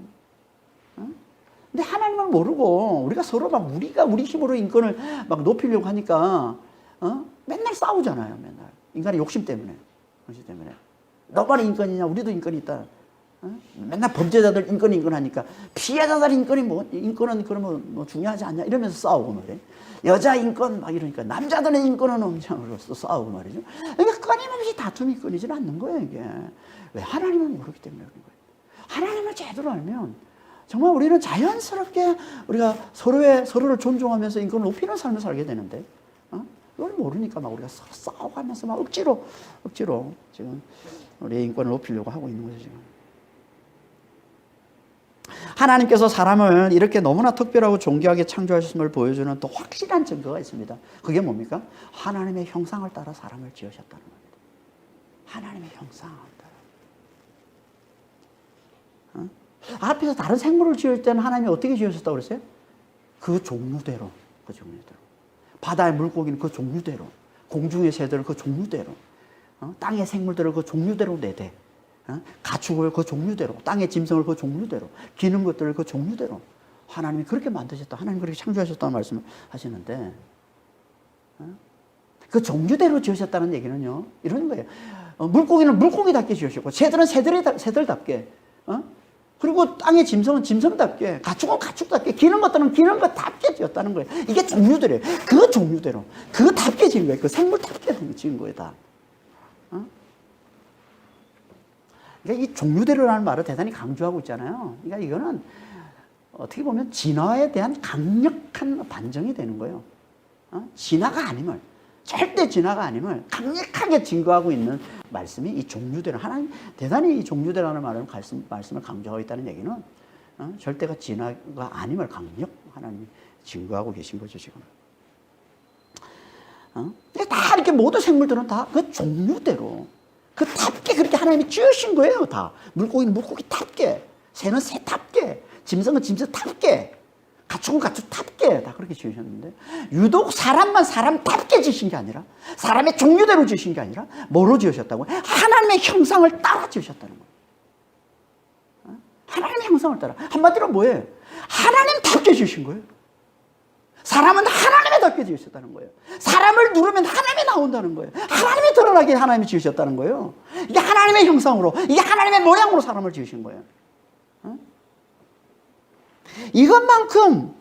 근데 하나님을 모르고 우리가 서로 막 우리가 우리 힘으로 인권을 막 높이려고 하니까 맨날 싸우잖아요. 맨날 인간의 욕심 때문에 그렇기 때문에 너만 인권이냐 우리도 인권이 있다. 맨날 범죄자들 인권 하니까 피해자들 인권은 그러면 뭐 중요하지 않냐 이러면서 싸우고 말이에요. 여자 인권 막 이러니까 남자들의 인권은 없냐고 싸우고 말이죠. 그러니까 끊임없이 다툼이 끊이질 않는 거예요. 이게 왜 하나님을 모르기 때문에 그런 거예요. 하나님을 제대로 알면 정말 우리는 자연스럽게 우리가 서로를 존중하면서 인권을 높이는 삶을 살게 되는데, 그걸 모르니까 막 우리가 서로 싸워가면서 막 억지로 지금 우리의 인권을 높이려고 하고 있는 거죠, 지금. 하나님께서 사람을 이렇게 너무나 특별하고 존귀하게 창조하셨음을 보여주는 또 확실한 증거가 있습니다. 그게 뭡니까? 하나님의 형상을 따라 사람을 지으셨다는 겁니다. 하나님의 형상을 따라. 앞에서 다른 생물을 지을 때는 하나님이 어떻게 지으셨다고 그랬어요? 그 종류대로. 바다의 물고기는 그 종류대로. 공중의 새들은 그 종류대로. 땅의 생물들을 그 종류대로 내대. 가축을 그 종류대로. 땅의 짐승을 그 종류대로. 기는 것들을 그 종류대로. 하나님이 그렇게 만드셨다. 하나님이 그렇게 창조하셨다는 말씀을 하시는데, 그 종류대로 지으셨다는 얘기는요, 이런 거예요. 물고기는 물고기답게 지으셨고, 새들은 새들답게. 그리고 땅의 짐승은 짐승답게, 가축은 가축답게, 기는 것들은 기는 것답게 지었다는 거예요. 이게 종류대로예요. 그 종류대로, 그답게 지은 거예요. 그 생물답게 지은 거예요, 다. 그러니까 이 종류대로라는 말을 대단히 강조하고 있잖아요. 그러니까 이거는 어떻게 보면 진화에 대한 강력한 반증이 되는 거예요. 진화가 아님을, 절대 진화가 아님을 강력하게 증거하고 있는 말씀이 이 종류대로, 하나님 대단히 이 종류대라는 말씀을 강조하고 있다는 얘기는 절대가 진화가 아님을 강력 하나님이 증거하고 계신 거죠, 지금. 다 이렇게 모든 생물들은 다 그 종류대로, 그 답게 그렇게 하나님이 지으신 거예요, 다. 물고기는 물고기답게, 새는 새답게, 짐승은 짐승답게, 가축은 가축답게 다 그렇게 지으셨는데, 유독 사람만 사람답게 지으신 게 아니라, 사람의 종류대로 지으신 게 아니라 뭐로 지으셨다고요? 하나님의 형상을 따라 지으셨다는 거예요. 하나님의 형상을 따라. 한마디로 뭐예요? 하나님답게 지으신 거예요. 사람은 하나님답게 지으셨다는 거예요. 사람을 누르면 하나님이 나온다는 거예요. 하나님이 드러나게 하나님이 지으셨다는 거예요. 이게 하나님의 형상으로, 이게 하나님의 모양으로 사람을 지으신 거예요. 이것만큼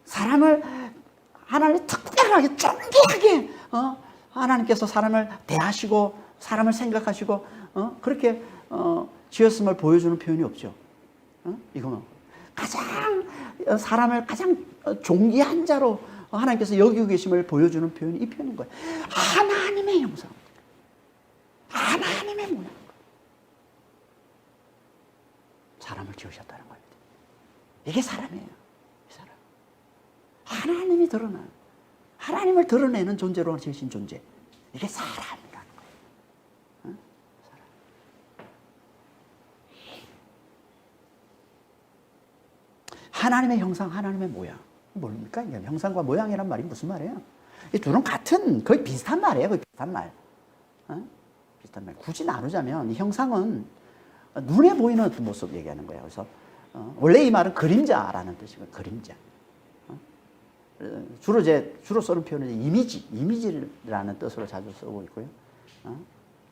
사람을 하나님이 특별하게 존귀하게 하나님께서 사람을 대하시고 사람을 생각하시고 그렇게 지었음을 보여주는 표현이 없죠. 이거는 가장 사람을 가장 존귀한 자로 하나님께서 여기고 계심을 보여주는 표현이 이 표현인 거예요. 하나님의 형상, 하나님의 모양. 사람을 지으셨다는 겁니다. 이게 사람이에요. 이 사람. 하나님이 드러나, 하나님을 드러내는 존재로 지으신 존재. 이게 사람이라는 거예요. 사람. 하나님의 형상, 하나님의 모양. 뭡니까? 형상과 모양이란 말이 무슨 말이에요? 이 둘은 같은, 거의 비슷한 말이에요. 거의 비슷한 말. 비슷한 말. 굳이 나누자면 이 형상은 눈에 보이는 모습 얘기하는 거예요. 그래서 원래 이 말은 그림자라는 뜻이고요. 그림자. 주로 쓰는 표현은 이미지라는 뜻으로 자주 쓰고 있고요.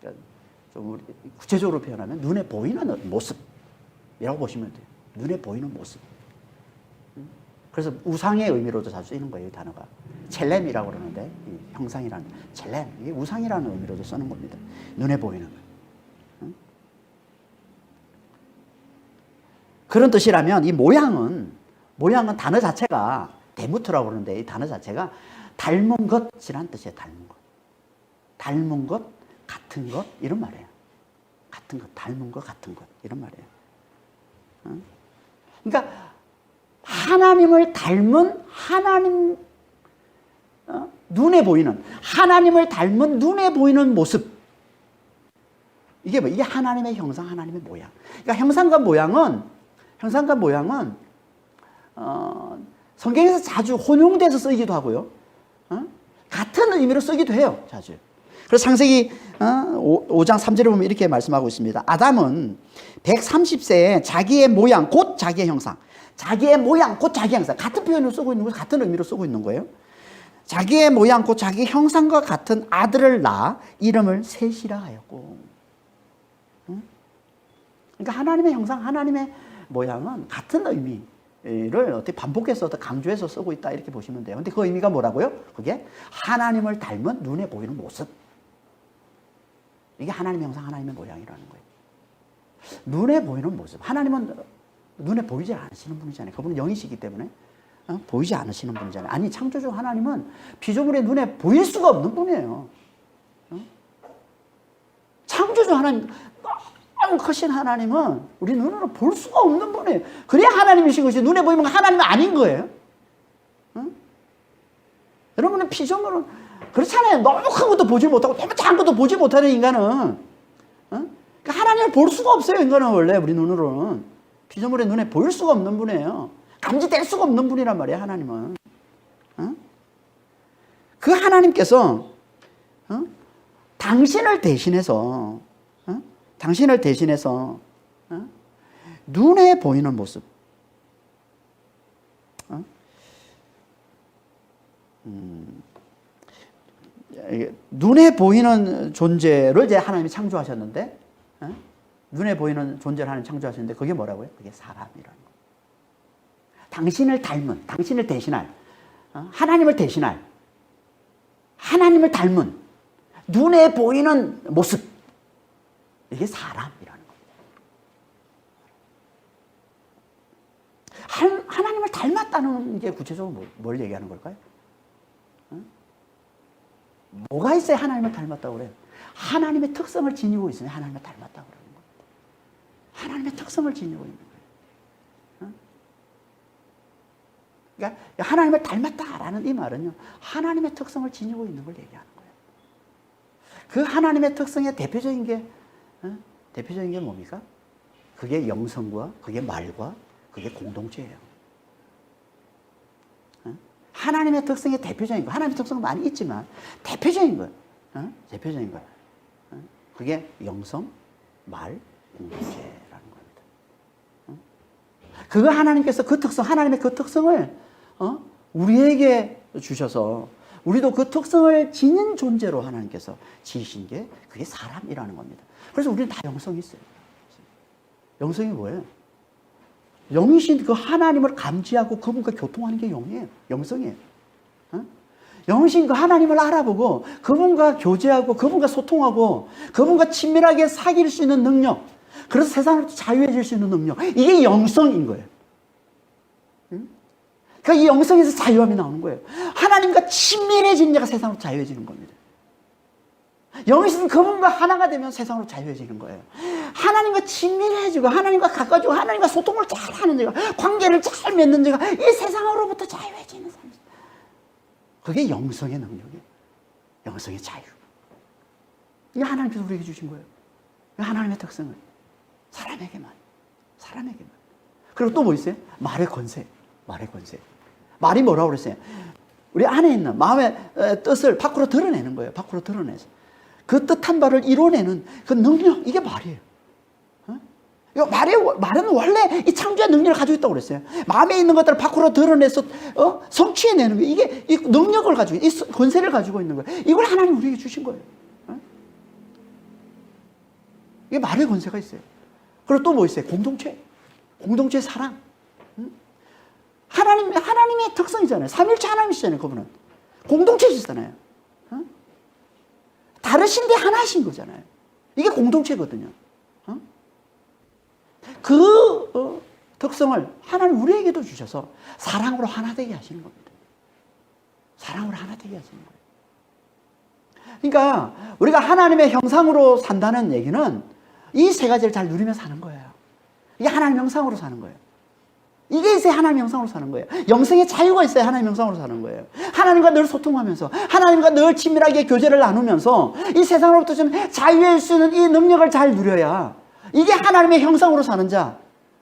그러니까 좀 구체적으로 표현하면 눈에 보이는 모습이라고 보시면 돼요. 눈에 보이는 모습. 그래서 우상의 의미로도 자주 쓰이는 거예요, 이 단어가. 첼렘이라고 그러는데, 이 형상이라는, 첼렘, 이게 우상이라는 의미로도 쓰는 겁니다. 눈에 보이는 거. 그런 뜻이라면 이 모양은 단어 자체가 데무트라고 그러는데 이 단어 자체가 닮은 것이라는 뜻이에요. 닮은 것. 닮은 것, 같은 것 이런 말이에요. 같은 것, 닮은 것, 같은 것 이런 말이에요. 그러니까 하나님을 닮은 하나님 눈에 보이는 하나님을 닮은 눈에 보이는 모습. 이게 뭐 이게 하나님의 형상, 하나님의 모양. 그러니까 형상과 모양은 성경에서 자주 혼용돼서 쓰이기도 하고요. 같은 의미로 쓰기도 해요. 자주. 그래서 창세기 5장 3절에 보면 이렇게 말씀하고 있습니다. 아담은 130세에 자기의 모양 곧 자기의 형상. 자기의 모양 곧 자기의 형상. 같은 표현을 쓰고 있는 거예요. 같은 의미로 쓰고 있는 거예요. 자기의 모양 곧 자기의 형상과 같은 아들을 낳아 이름을 셋이라 하였고. 그러니까 하나님의 형상, 하나님의 모양은 같은 의미를 어떻게 반복해서 강조해서 쓰고 있다 이렇게 보시면 돼요. 근데 그 의미가 뭐라고요? 그게 하나님을 닮은 눈에 보이는 모습. 이게 하나님의 형상, 하나님의 모양이라는 거예요. 눈에 보이는 모습. 하나님은 눈에 보이지 않으시는 분이잖아요. 그분은 영이시기 때문에 보이지 않으시는 분이잖아요. 아니 창조주 하나님은 피조물의 눈에 보일 수가 없는 분이에요. 창조주 하나님 너무 크신 하나님은 우리 눈으로 볼 수가 없는 분이에요. 그래야 하나님이신 것이 눈에 보이면 하나님은 아닌 거예요. 여러분은 피조물은 그렇잖아요. 너무 큰 것도 보지 못하고 너무 작은 것도 보지 못하는 인간은 그러니까 하나님을 볼 수가 없어요. 인간은 원래 우리 눈으로는 피조물의 눈에 보일 수가 없는 분이에요. 감지될 수가 없는 분이란 말이에요. 하나님은. 그 하나님께서 당신을 대신해서 눈에 보이는 모습, 눈에 보이는 존재를 이제 하나님이 창조하셨는데, 눈에 보이는 존재를 하나님이 창조하셨는데 그게 뭐라고요? 그게 사람이라는 거예요. 당신을 닮은, 당신을 대신할, 하나님을 대신할, 하나님을 닮은 눈에 보이는 모습. 이게 사람이라는 겁니다. 하나님을 닮았다는 게 구체적으로 뭘 얘기하는 걸까요? 뭐가 있어야 하나님을 닮았다고 그래요? 하나님의 특성을 지니고 있으면 하나님을 닮았다고 그러는 겁니다. 하나님의 특성을 지니고 있는 거예요. 그러니까 하나님을 닮았다라는 이 말은요, 하나님의 특성을 지니고 있는 걸 얘기하는 거예요. 그 하나님의 특성의 대표적인 게 뭡니까? 그게 영성과, 그게 말과, 그게 공동체예요. 하나님의 특성의 대표적인 거, 하나님의 특성은 많이 있지만 대표적인 거, 대표적인 거, 그게 영성, 말, 공동체라는 겁니다. 그거 하나님께서 그 특성, 하나님의 그 특성을 우리에게 주셔서 우리도 그 특성을 지닌 존재로 하나님께서 지으신 게 그게 사람이라는 겁니다. 그래서 우리는 다 영성이 있어요. 영성이 뭐예요? 영이신 그 하나님을 감지하고 그분과 교통하는 게 영이에요. 영성이에요. 영이신 그 하나님을 알아보고 그분과 교제하고 그분과 소통하고 그분과 친밀하게 사귈 수 있는 능력, 그래서 세상으로부터 자유해질 수 있는 능력, 이게 영성인 거예요. 그러니까 이 영성에서 자유함이 나오는 거예요. 하나님과 친밀해지는 자가 세상으로 자유해지는 겁니다. 영이신 그분과 하나가 되면 세상으로 자유해지는 거예요. 하나님과 친밀해지고 하나님과 가까워지고 하나님과 소통을 잘하는 자가, 관계를 잘 맺는 자가 이 세상으로부터 자유해지는 사람. 그게 영성의 능력이에요. 영성의 자유. 이게 하나님께서 우리에게 주신 거예요. 하나님의 특성을 사람에게만. 그리고 또 뭐 있어요? 말의 권세. 말이 뭐라고 그랬어요? 우리 안에 있는 마음의 뜻을 밖으로 드러내는 거예요. 밖으로 드러내서 그 뜻한 바를 이뤄내는 그 능력, 이게 말이에요. 말은 원래 이 창조의 능력을 가지고 있다고 그랬어요. 마음에 있는 것들을 밖으로 드러내서 성취해내는 거예요. 이게 이 능력을 가지고, 이 권세를 가지고 있는 거예요. 이걸 하나님 우리에게 주신 거예요. 이게 말의 권세가 있어요. 그리고 또 뭐 있어요? 공동체 사랑. 하나님의 특성이잖아요. 삼일체 하나님이시잖아요. 그분은 공동체시잖아요. 다르신데 하나신 거잖아요. 이게 공동체거든요. 그 특성을 하나님 우리에게도 주셔서 사랑으로 하나 되게 하시는 겁니다. 사랑으로 하나 되게 하시는 거예요. 그러니까 우리가 하나님의 형상으로 산다는 얘기는 이 세 가지를 잘 누리며 사는 거예요. 이게 하나님 형상으로 사는 거예요. 이게 있어야 하나님 형상으로 사는 거예요. 영성의 자유가 있어야 하나님 형상으로 사는 거예요. 하나님과 늘 소통하면서 하나님과 늘 친밀하게 교제를 나누면서 이 세상으로부터 좀 자유할 수 있는 이 능력을 잘 누려야 이게 하나님의 형상으로 사는 자인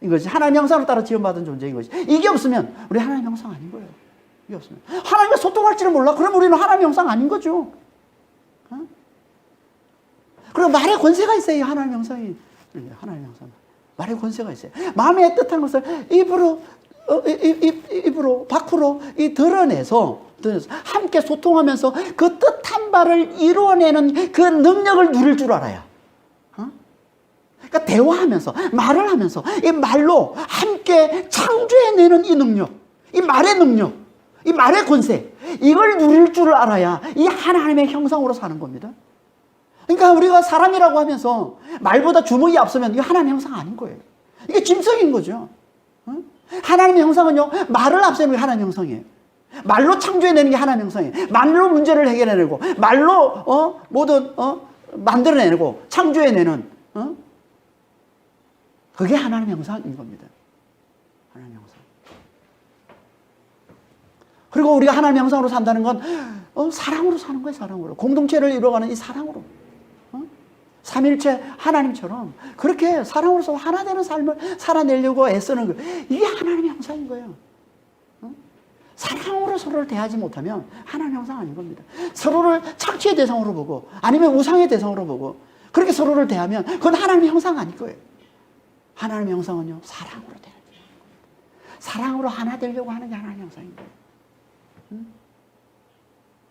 거지. 하나님의 형상으로 따라 지원받은 존재인 거지. 이게 없으면 우리 하나님 형상 아닌 거예요. 이게 없으면 하나님과 소통할지를 몰라. 그럼 우리는 하나님 형상 아닌 거죠. 그리고 말의 권세가 있어요. 하나님 형상이. 하나님 형상. 말의 권세가 있어요. 마음에 뜻한 것을 입으로 밖으로 드러내서 함께 소통하면서 그 뜻한 바를 이루어내는 그 능력을 누릴 줄 알아야. 그러니까 대화하면서 말을 하면서 이 말로 함께 창조해내는 이 능력, 이 말의 능력, 이 말의 권세, 이걸 누릴 줄 알아야 이 하나님의 형상으로 사는 겁니다. 그러니까 우리가 사람이라고 하면서 말보다 주먹이 앞서면 이거 하나님의 형상 아닌 거예요. 이게 짐승인 거죠. 하나님의 형상은요, 말을 앞세우는 게 하나님의 형상이에요. 말로 창조해내는 게 하나님의 형상이에요. 말로 문제를 해결해내고, 말로 모든 만들어내고 창조해내는 그게 하나님의 형상인 겁니다. 하나님의 형상. 그리고 우리가 하나님의 형상으로 산다는 건 사랑으로 사는 거예요. 사랑으로. 공동체를 이루어가는 이 사랑으로. 삼일체 하나님처럼 그렇게 사랑으로서 하나 되는 삶을 살아내려고 애쓰는 거예요. 이게 하나님의 형상인 거예요. 사랑으로 서로를 대하지 못하면 하나님의 형상 아닌 겁니다. 서로를 착취의 대상으로 보고 아니면 우상의 대상으로 보고 그렇게 서로를 대하면 그건 하나님의 형상 아닐 거예요. 하나님의 형상은요, 사랑으로 대하는 거예요. 사랑으로 하나 되려고 하는 게 하나님의 형상인 거예요.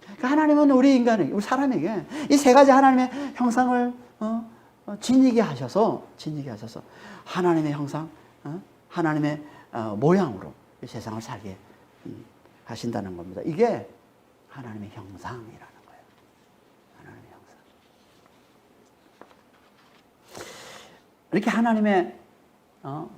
그러니까 하나님은 우리 인간에게, 우리 사람에게 이 세 가지 하나님의 형상을 지니게 하셔서 하나님의 형상, 하나님의 모양으로 이 세상을 살게 하신다는 겁니다. 이게 하나님의 형상이라는 거예요. 하나님의 형상. 이렇게 하나님의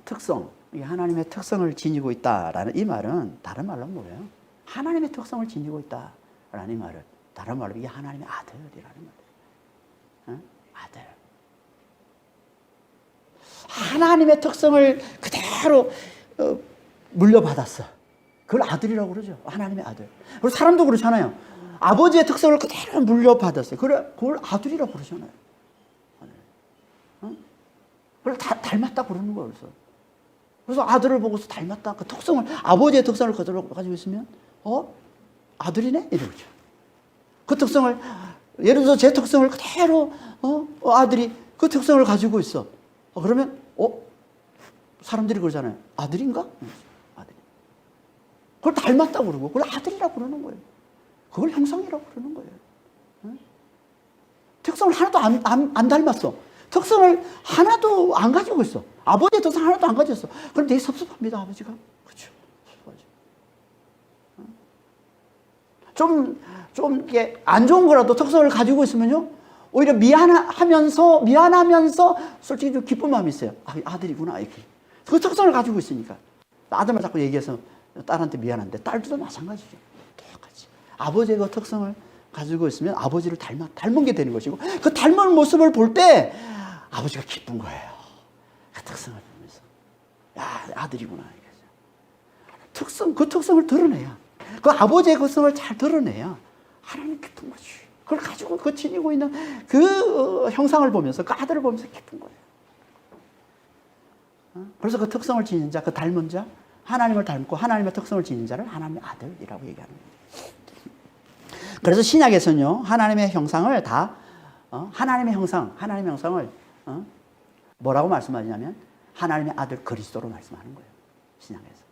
특성, 이 하나님의 특성을 지니고 있다라는 이 말은 다른 말로 뭐예요? 하나님의 특성을 지니고 있다라는 이 말은 다른 말로 이게 하나님의 아들이라는 말이에요. 어? 아들. 하나님의 특성을 그대로 물려받았어. 그걸 아들이라고 그러죠. 하나님의 아들. 그리고 사람도 그렇잖아요. 아버지의 특성을 그대로 물려받았어요. 그걸 아들이라고 그러잖아요. 어? 그걸 닮았다 그러는 거예요. 그래서 아들을 보고서 닮았다. 그 특성을, 아버지의 특성을 그대로 가지고 있으면, 아들이네? 이러죠. 그 특성을, 예를 들어서 제 특성을 그대로, 아들이 그 특성을 가지고 있어. 그러면, 사람들이 그러잖아요. 아들인가? 아들이. 그걸 닮았다고 그러고, 그걸 아들이라고 그러는 거예요. 그걸 형상이라고 그러는 거예요. 특성을 하나도 안 닮았어. 특성을 하나도 안 가지고 있어. 아버지의 특성 하나도 안 가졌어. 그럼 되게 섭섭합니다, 아버지가. 그렇죠. 섭섭하죠. 좀 이게 안 좋은 거라도 특성을 가지고 있으면요, 오히려 미안하면서 솔직히 좀 기쁜 마음이 있어요. 아들이구나, 이렇게. 그 특성을 가지고 있으니까. 아들만 자꾸 얘기해서 딸한테 미안한데, 딸도 마찬가지죠. 똑같이. 아버지의 그 특성을 가지고 있으면 아버지를 닮은 게 되는 것이고, 그 닮은 모습을 볼 때 아버지가 기쁜 거예요. 그 특성을 보면서. 야, 아들이구나. 그 특성을 드러내야. 그 아버지의 특성을 잘 드러내야 하나님 기쁜 거지. 그걸 가지고 그 지니고 있는 그 형상을 보면서, 그 아들을 보면서 기쁜 거예요. 그래서 그 특성을 지닌 자, 그 닮은 자, 하나님을 닮고 하나님의 특성을 지닌 자를 하나님의 아들이라고 얘기하는 거예요. 그래서 신약에서는요, 하나님의 형상을 다, 하나님의 형상을, 뭐라고 말씀하냐면, 하나님의 아들 그리스도로 말씀하는 거예요. 신약에서.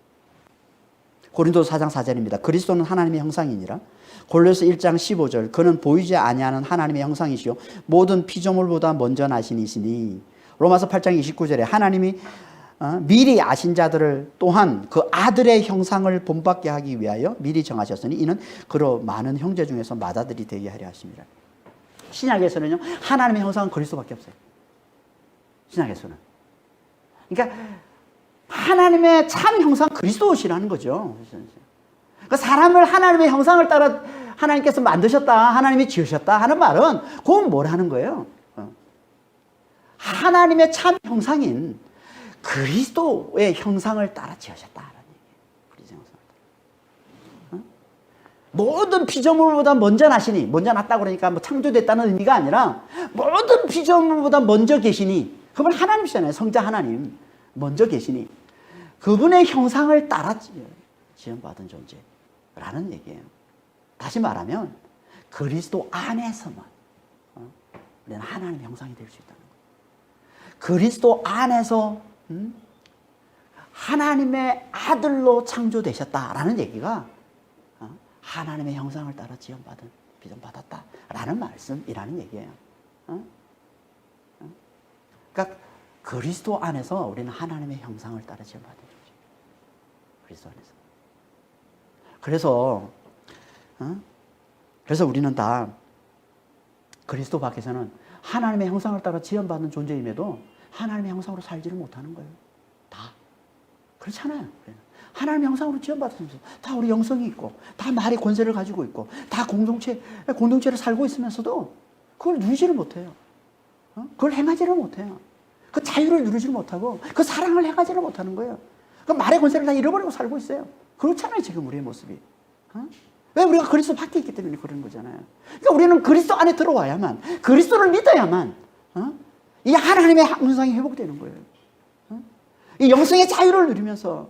고린도서 4장 4절입니다. 그리스도는 하나님의 형상이니라. 골로새 1장 15절. 그는 보이지 아니하는 하나님의 형상이시요 모든 피조물보다 먼저 나신 이시니. 로마서 8장 29절에 하나님이 미리 아신 자들을 또한 그 아들의 형상을 본받게 하기 위하여 미리 정하셨으니 이는 그로 많은 형제 중에서 맏아들이 되게 하려 하십니다. 신약에서는요, 하나님의 형상은 그리스도밖에 없어요. 신약에서는. 그러니까 하나님의 참 형상 그리스도시라는 거죠. 그러니까 사람을 하나님의 형상을 따라 하나님께서 만드셨다, 하나님이 지으셨다 하는 말은 그건 뭐라는 거예요? 하나님의 참 형상인 그리스도의 형상을 따라 지으셨다라는 얘기예요. 그리스도의 형상을. 모든 피조물보다 먼저 나시니, 먼저 났다고 그러니까 뭐 창조됐다는 의미가 아니라 모든 피조물보다 먼저 계시니, 그분 하나님이시잖아요. 성자 하나님. 먼저 계시니 그분의 형상을 따라 지음받은 존재라는 얘기예요. 다시 말하면 그리스도 안에서만 우리는 하나님의 형상이 될 수 있다는 거예요. 그리스도 안에서 하나님의 아들로 창조되셨다라는 얘기가 하나님의 형상을 따라 지음받은, 비전받았다라는 말씀이라는 얘기예요. 그러니까 그리스도 안에서 우리는 하나님의 형상을 따라 지음받은 존재. 그리스도 안에서. 그래서 우리는 다 그리스도 밖에서는 하나님의 형상을 따라 지음받는 존재임에도 하나님의 형상으로 살지를 못하는 거예요. 다. 그렇잖아요. 하나님의 형상으로 지음받으면서 다 우리 영성이 있고, 다 말의 권세를 가지고 있고, 다 공동체를 살고 있으면서도 그걸 누리지를 못해요. 그걸 행하지를 못해요. 그 자유를 누리지를 못하고, 그 사랑을 행하지를 못하는 거예요. 그 말의 권세를 다 잃어버리고 살고 있어요. 그렇잖아요, 지금 우리의 모습이. 왜? 우리가 그리스도 밖에 있기 때문에 그런 거잖아요. 그러니까 우리는 그리스도 안에 들어와야만, 그리스도를 믿어야만, 이 하나님의 형상이 회복되는 거예요. 이 영성의 자유를 누리면서,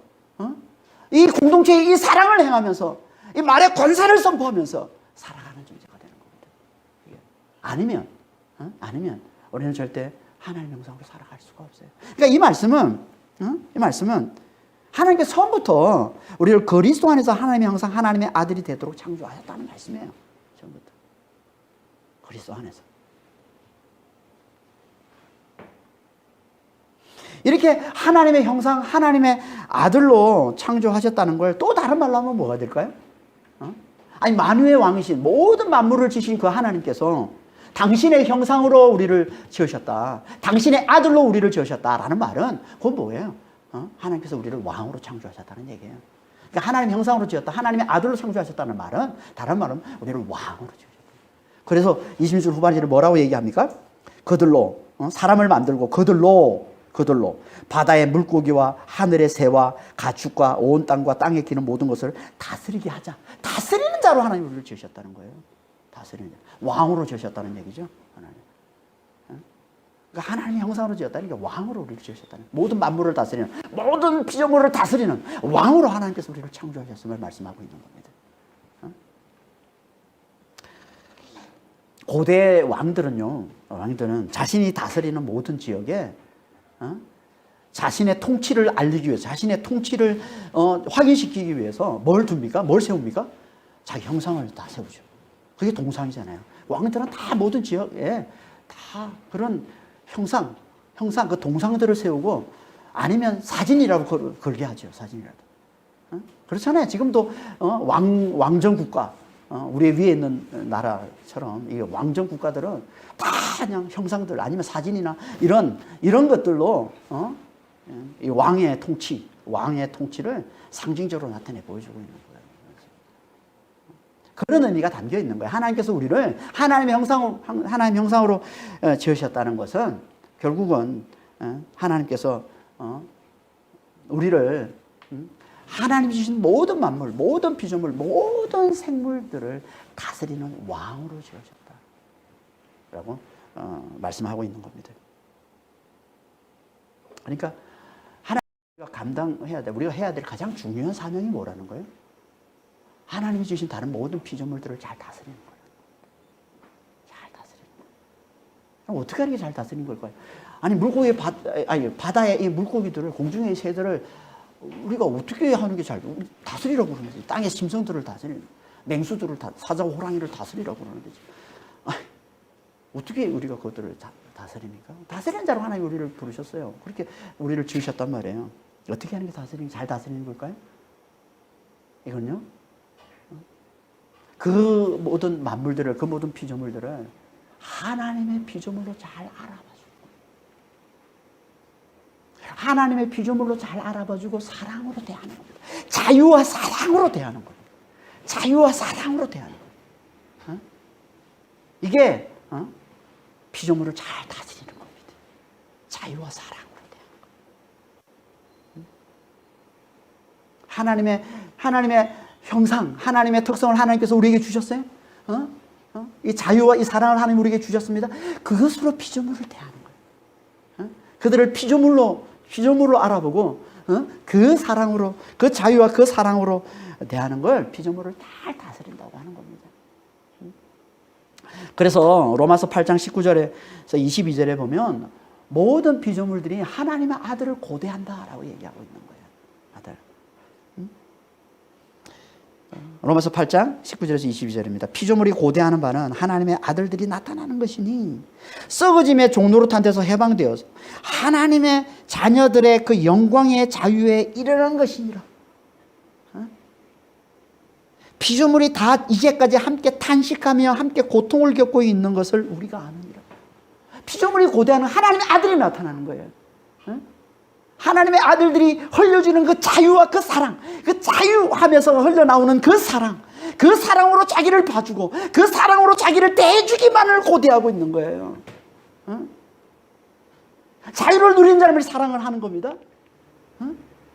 이 공동체의 이 사랑을 행하면서, 이 말의 권세를 선포하면서 살아가는 존재가 되는 겁니다. 아니면 우리는 절대 하나님의 형상으로 살아갈 수가 없어요. 그러니까 이 말씀은 하나님께서 처음부터 우리를 그리스도 안에서 하나님의 형상, 하나님의 아들이 되도록 창조하셨다는 말씀이에요. 처음부터. 그리스도 안에서. 이렇게 하나님의 형상, 하나님의 아들로 창조하셨다는 걸 또 다른 말로 하면 뭐가 될까요? 아니, 만유의 왕이신, 모든 만물을 지신 그 하나님께서 당신의 형상으로 우리를 지으셨다, 당신의 아들로 우리를 지으셨다라는 말은 그건 뭐예요? 하나님께서 우리를 왕으로 창조하셨다는 얘기예요. 그러니까 하나님 형상으로 지었다. 하나님의 아들로 창조하셨다는 말은, 다른 말은 우리를 왕으로 지으셨다. 그래서 26절 후반절에 뭐라고 얘기합니까? 그들로, 사람을 만들고 그들로 바다의 물고기와 하늘의 새와 가축과 온 땅과 땅에 기는 모든 것을 다스리게 하자. 다스리는 자로 하나님 우리를 지으셨다는 거예요. 다스리는 자. 왕으로 지으셨다는 얘기죠. 하나님. 그러니까 하나님의 형상으로 지었다니까 왕으로 우리를 지으셨다는, 모든 만물을 다스리는, 모든 피조물을 다스리는 왕으로 하나님께서 우리를 창조하셨음을 말씀하고 있는 겁니다. 고대 왕들은 자신이 다스리는 모든 지역에 자신의 통치를 알리기 위해서, 자신의 통치를 확인시키기 위해서 뭘 둡니까? 뭘 세웁니까? 자기 형상을 다 세우죠. 그게 동상이잖아요. 왕들은 다 모든 지역에 다 그런 형상, 그 동상들을 세우고, 아니면 사진이라고 걸게 하죠. 사진이라도. 그렇잖아요. 지금도 왕정 국가, 우리 위에 있는 나라처럼 이 왕정 국가들은 다 그냥 형상들 아니면 사진이나 이런 것들로 이 왕의 통치를 상징적으로 나타내 보여주고 있는 거예요. 그런 의미가 담겨 있는 거예요. 하나님께서 우리를 하나님의 형상으로 지으셨다는 것은 결국은 하나님께서 우리를 하나님이 주신 모든 만물, 모든 피조물, 모든 생물들을 다스리는 왕으로 지으셨다라고 말씀하고 있는 겁니다. 그러니까 하나님과 감당해야 돼. 우리가 해야 될 가장 중요한 사명이 뭐라는 거예요? 하나님이 주신 다른 모든 피조물들을 잘 다스리는 거예요. 잘 다스리는 거예요. 어떻게 하는 게 잘 다스리는 걸까요? 아니 바다의 이 물고기들을, 공중의 새들을 우리가 어떻게 하는 게 잘 다스리라고 그러는 거지? 땅의 짐승들을 다스리는, 맹수들을 사자와 호랑이를 다스리라고 그러는 거지. 어떻게 우리가 그것들을 다스립니까? 다스리는 자로 하나님 우리를 부르셨어요. 그렇게 우리를 지으셨단 말이에요. 어떻게 하는 게 잘 다스리는 걸까요? 이건요, 그 모든 만물들을, 그 모든 피조물들을 하나님의 피조물로 잘 알아봐주고, 하나님의 피조물로 잘 알아봐주고 사랑으로 대하는 겁니다. 자유와 사랑으로 대하는 겁니다. 자유와 사랑으로 대하는 겁니다. 이게 피조물을 잘 다스리는 겁니다. 자유와 사랑으로 대하는 겁니다. 하나님의 형상, 하나님의 특성을 하나님께서 우리에게 주셨어요. 이 자유와 이 사랑을 하나님 우리에게 주셨습니다. 그것으로 피조물을 대하는 거예요. 그들을 피조물로 알아보고 그 사랑으로, 그 자유와 그 사랑으로 대하는 걸 피조물을 잘 다스린다고 하는 겁니다. 그래서 로마서 8장 19절에서 22절에 보면 모든 피조물들이 하나님의 아들을 고대한다라고 얘기하고 있는 거예요. 아들. 로마서 8장 19절에서 22절입니다. 피조물이 고대하는 바는 하나님의 아들들이 나타나는 것이니 썩어짐의 종노릇한 데서 해방되어서 하나님의 자녀들의 그 영광의 자유에 이르는 것이니라. 피조물이 다 이제까지 함께 탄식하며 함께 고통을 겪고 있는 것을 우리가 아느니라. 피조물이 고대하는 하나님의 아들이 나타나는 거예요. 하나님의 아들들이 흘려주는 그 자유와 그 사랑, 그 자유하면서 흘러나오는 그 사랑, 그 사랑으로 자기를 봐주고 그 사랑으로 자기를 대해주기만을 고대하고 있는 거예요. 자유를 누린 사람을 사랑을 하는 겁니다.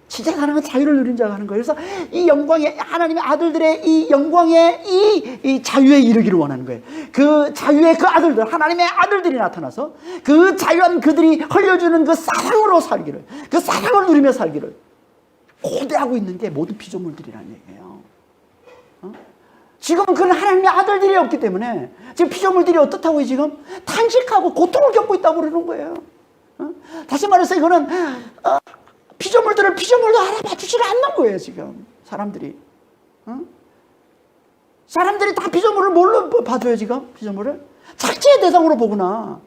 진짜 가능한 자유를 누린 자가 하는 거예요. 그래서 이 영광의, 하나님의 아들들의 이 영광의 이 자유에 이르기를 원하는 거예요. 그 자유의 그 아들들, 하나님의 아들들이 나타나서 그 자유한 그들이 흘려주는 그 사랑으로 살기를, 그 사랑을 누리며 살기를 고대하고 있는 게 모든 피조물들이라는 얘기예요. 지금은 그런 하나님의 아들들이 없기 때문에 지금 피조물들이 어떻다고요? 지금 탄식하고 고통을 겪고 있다고 그러는 거예요. 다시 말해서 이거는 피조물들을 피조물로 알아봐 주질 않는 거예요, 지금. 사람들이. 사람들이 다 피조물을 뭘로 봐줘요, 지금? 피조물을? 착취의 대상으로 보구나.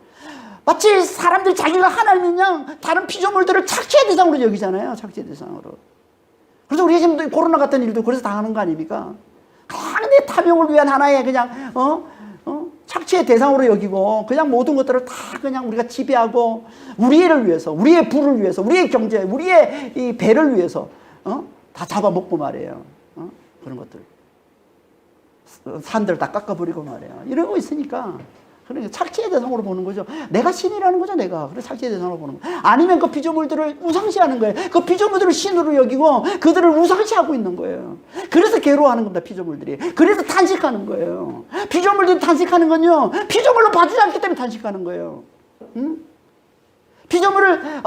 마치 사람들이 자기가 하나님이냐 다른 피조물들을 착취의 대상으로 여기잖아요, 착취의 대상으로. 그래서 우리가 지금 코로나 같은 일도 그래서 당하는 거 아닙니까? 내 탐욕을 위한 하나의 그냥, 착취의 대상으로 여기고 그냥 모든 것들을 다 그냥 우리가 지배하고 우리를 위해서, 우리의 부를 위해서, 우리의 경제, 우리의 이 배를 위해서 다 잡아먹고 말이에요. 그런 것들. 산들 다 깎아버리고 말이에요. 이러고 있으니까 그러니까 착취의 대상으로 보는 거죠. 내가 신이라는 거죠, 내가. 그래서 착취의 대상으로 보는 거예요. 아니면 그 피조물들을 우상시하는 거예요. 그 피조물들을 신으로 여기고 그들을 우상시하고 있는 거예요. 그래서 괴로워하는 겁니다, 피조물들이. 그래서 탄식하는 거예요. 피조물들이 탄식하는 건요, 피조물로 봐주지 않기 때문에 탄식하는 거예요. 응? 피조물을,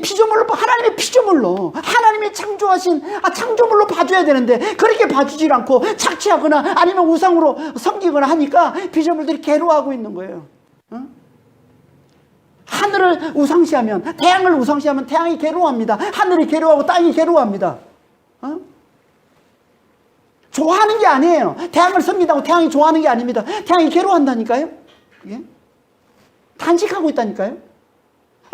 피조물로, 하나님의 피조물로, 하나님이 창조하신, 창조물로 봐줘야 되는데, 그렇게 봐주질 않고 착취하거나 아니면 우상으로 섬기거나 하니까 피조물들이 괴로워하고 있는 거예요. 어? 하늘을 우상시하면, 태양을 우상시하면 태양이 괴로워합니다. 하늘이 괴로워하고 땅이 괴로워합니다. 좋아하는 게 아니에요. 태양을 섬긴다고 태양이 좋아하는 게 아닙니다. 태양이 괴로워한다니까요. 예? 탄식하고 있다니까요.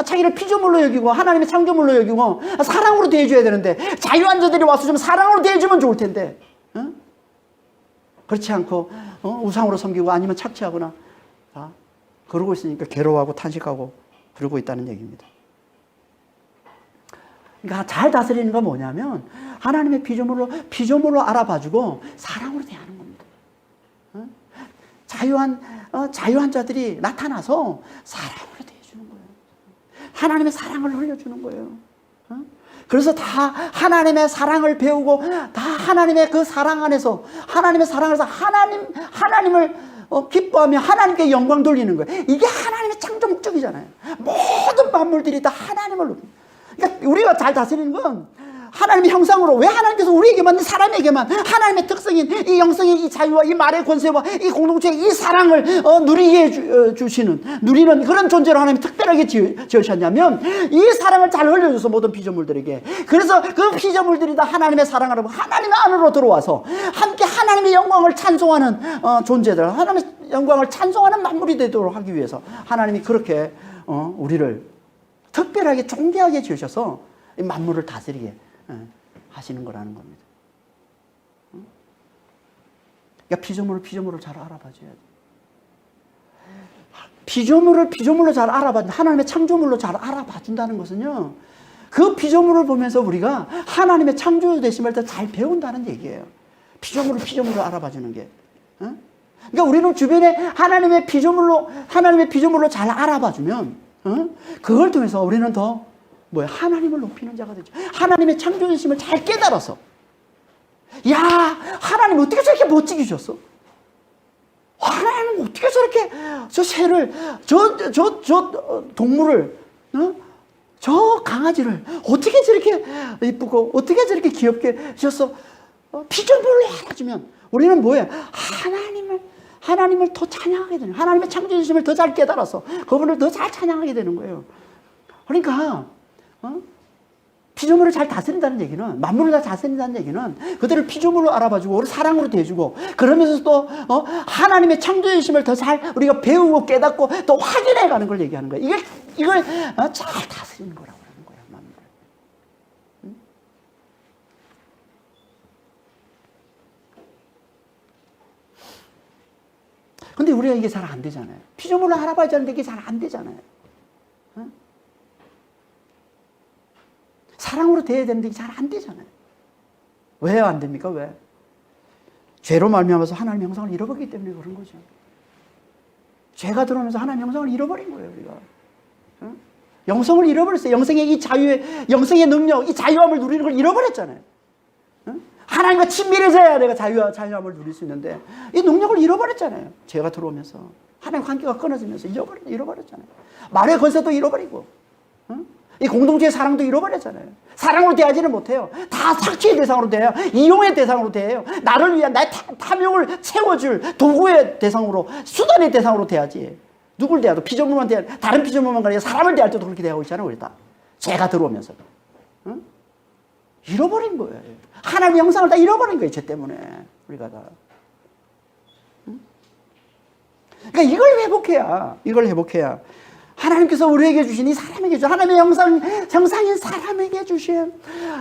자기를 피조물로 여기고 하나님의 창조물로 여기고 사랑으로 대해줘야 되는데 자유한 자들이 와서 좀 사랑으로 대해주면 좋을 텐데 그렇지 않고 우상으로 섬기고 아니면 착취하거나 그러고 있으니까 괴로워하고 탄식하고 그러고 있다는 얘기입니다. 그러니까 잘 다스리는 건 뭐냐면 하나님의 피조물로 알아봐주고 사랑으로 대하는 겁니다. 자유한 자들이 나타나서 사랑으로 하나님의 사랑을 흘려주는 거예요. 그래서 다 하나님의 사랑을 배우고 다 하나님의 그 사랑 안에서 하나님을 기뻐하며 하나님께 영광 돌리는 거예요. 이게 하나님의 창조 목적이잖아요. 모든 만물들이 다 하나님을 그러니까 우리가 잘 다스리는 건 하나님의 형상으로 왜 하나님께서 우리에게만 사람에게만 하나님의 특성인 이 영성의 이 자유와 이 말의 권세와 이 공동체의 이 사랑을 누리게 누리는 그런 존재로 하나님이 특별하게 지으셨냐면 이 사랑을 잘 흘려줘서 모든 피조물들에게 그래서 그 피조물들이 다 하나님의 사랑을 하고 하나님의 안으로 들어와서 함께 하나님의 영광을 찬송하는 존재들 하나님의 영광을 찬송하는 만물이 되도록 하기 위해서 하나님이 그렇게 우리를 특별하게 존귀하게 지으셔서 이 만물을 다스리게 하시는 거라는 겁니다. 그러니까 피조물을 잘 알아봐줘야 돼. 피조물로 잘 알아봐준다. 하나님의 창조물로 잘 알아봐준다는 것은요. 그 피조물을 보면서 우리가 하나님의 창조되심을 더 잘 배운다는 얘기예요. 피조물을 알아봐주는 게. 그러니까 우리는 주변에 하나님의 피조물로 잘 알아봐주면 그걸 통해서 우리는 더 하나님을 높이는 자가 되죠. 하나님의 창조주심을 잘 깨달아서 야 하나님 어떻게 저렇게 멋지게 주셨어? 하나님 어떻게 저렇게 저 새를 저 동물을 저 강아지를 어떻게 저렇게 이쁘고 어떻게 저렇게 귀엽게 주셨어? 피조물로 알아주면 우리는 하나님을 더 찬양하게 되는 하나님의 창조주심을 더 잘 깨달아서 그분을 더 잘 찬양하게 되는 거예요. 그러니까 피조물을 잘 다스린다는 얘기는 만물을 다 다스린다는 얘기는 그들을 피조물로 알아봐주고 우리 사랑으로 대해주고 그러면서 또 하나님의 창조주심을 더 잘 우리가 배우고 깨닫고 또 확인해가는 걸 얘기하는 거예요. 이걸 잘 다스리는 거라고 하는 거예요. 만물을. 근데 우리가 이게 잘 안 되잖아요. 피조물로 알아봐야 하는데 이게 잘 안 되잖아요. 사랑으로 대해야 되는데 잘 안 되잖아요. 왜 안 됩니까? 왜? 죄로 말미암아서 하나님의 형상을 잃어버리기 때문에 그런 거죠. 죄가 들어오면서 하나님의 형상을 잃어버린 거예요, 우리가. 영성을 잃어버렸어요. 영성의 이 영성의 능력, 이 자유함을 누리는 걸 잃어버렸잖아요. 하나님과 친밀해져야 내가 자유함을 누릴 수 있는데 이 능력을 잃어버렸잖아요. 죄가 들어오면서. 하나님과 관계가 끊어지면서 잃어버렸잖아요. 말의 권세도 잃어버리고. 이 공동체의 사랑도 잃어버렸잖아요. 사랑으로 대하지는 못해요. 다 착취의 대상으로 대해요. 이용의 대상으로 대해요. 나를 위한 나의 탐욕을 채워줄 도구의 대상으로, 수단의 대상으로 대하지. 누굴 대해도 피조물만 대하지. 다른 피조물만 가리고 사람을 대할 때도 그렇게 대하고 있잖아요. 우리 다. 죄가 들어오면서. 잃어버린 거예요. 하나님의 형상을 다 잃어버린 거예요. 죄 때문에. 우리가 다. 그러니까 이걸 회복해야 하나님께서 우리에게 주신 이 사람에게 주신 하나님의 형상인 사람에게 주신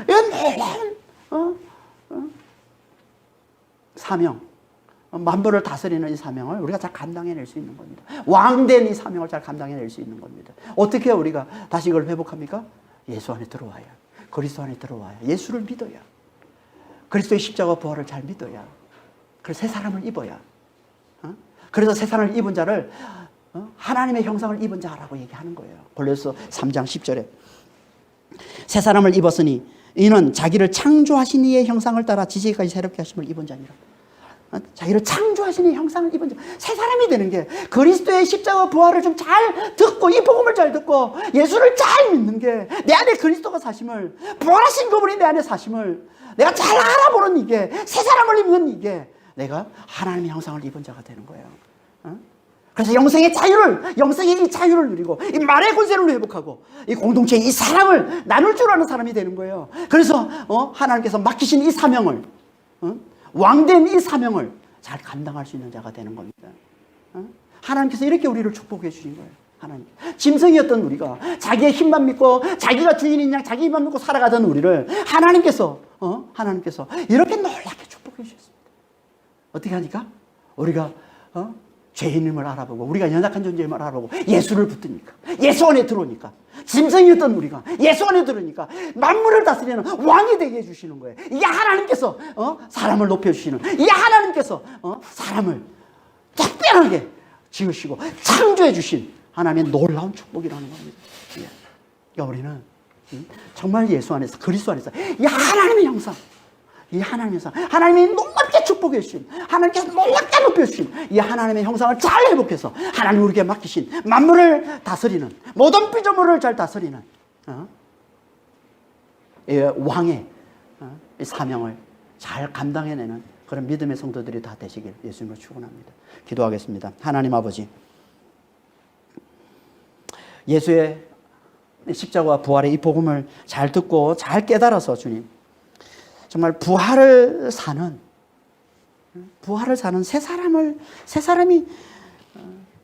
이 놀라운 사명, 만물을 다스리는 이 사명을 우리가 잘 감당해낼 수 있는 겁니다. 왕된 이 사명을 잘 감당해낼 수 있는 겁니다. 어떻게 우리가 다시 이걸 회복합니까? 예수 안에 들어와야, 그리스도 안에 들어와야, 예수를 믿어야, 그리스도의 십자가 부활을 잘 믿어야, 그래서 새 사람을 입어야, 그래서 새 사람을 입은 자를 하나님의 형상을 입은 자라고 얘기하는 거예요. 골로새 3장 10절에 새 사람을 입었으니 이는 자기를 창조하신 이의 형상을 따라 지지까지 새롭게 하심을 입은 자니라. 자기를 창조하신 이의 형상을 입은 자, 새 사람이 되는 게 그리스도의 십자가 부활을 좀 잘 듣고 이 복음을 잘 듣고 예수를 잘 믿는 게 내 안에 그리스도가 사심을, 부활하신 그분이 내 안에 사심을 내가 잘 알아보는 이게, 새 사람을 입는 이게 내가 하나님의 형상을 입은 자가 되는 거예요. 그래서 영생의 이 자유를 누리고 이 말의 권세를 회복하고 이 공동체의 이 사랑을 나눌 줄 아는 사람이 되는 거예요. 그래서 하나님께서 맡기신 이 사명을, 왕된 이 사명을 잘 감당할 수 있는 자가 되는 겁니다. 하나님께서 이렇게 우리를 축복해 주신 거예요. 하나님. 짐승이었던 우리가 자기의 힘만 믿고 자기가 주인인 양 자기 힘만 믿고 살아가던 우리를 하나님께서 이렇게 놀랍게 축복해 주셨습니다. 어떻게 하니까? 우리가 죄인임을 알아보고 우리가 연약한 존재임을 알아보고 예수를 붙드니까, 예수 안에 들어오니까, 짐승이었던 우리가 예수 안에 들어오니까 만물을 다스리는 왕이 되게 해주시는 거예요. 이게 하나님께서 사람을 높여주시는, 이게 하나님께서 사람을 특별하게 지으시고 창조해 주신 하나님의 놀라운 축복이라는 겁니다. 그러니까 우리는 정말 예수 안에서, 그리스도 안에서 이 하나님의 형상, 이 하나님의 형상, 하나님이 놀랍게 축복해 주신, 하나님께서 놀랍게 높여주신 이 하나님의 형상을 잘 회복해서 하나님 우리에게 맡기신 만물을 다스리는, 모든 피조물을 잘 다스리는 이 왕의 이 사명을 잘 감당해내는 그런 믿음의 성도들이 다 되시길 예수님으로 축원합니다. 기도하겠습니다. 하나님 아버지, 예수의 십자가와 부활의 이 복음을 잘 듣고 잘 깨달아서 주님, 정말 부활을 사는 새 사람이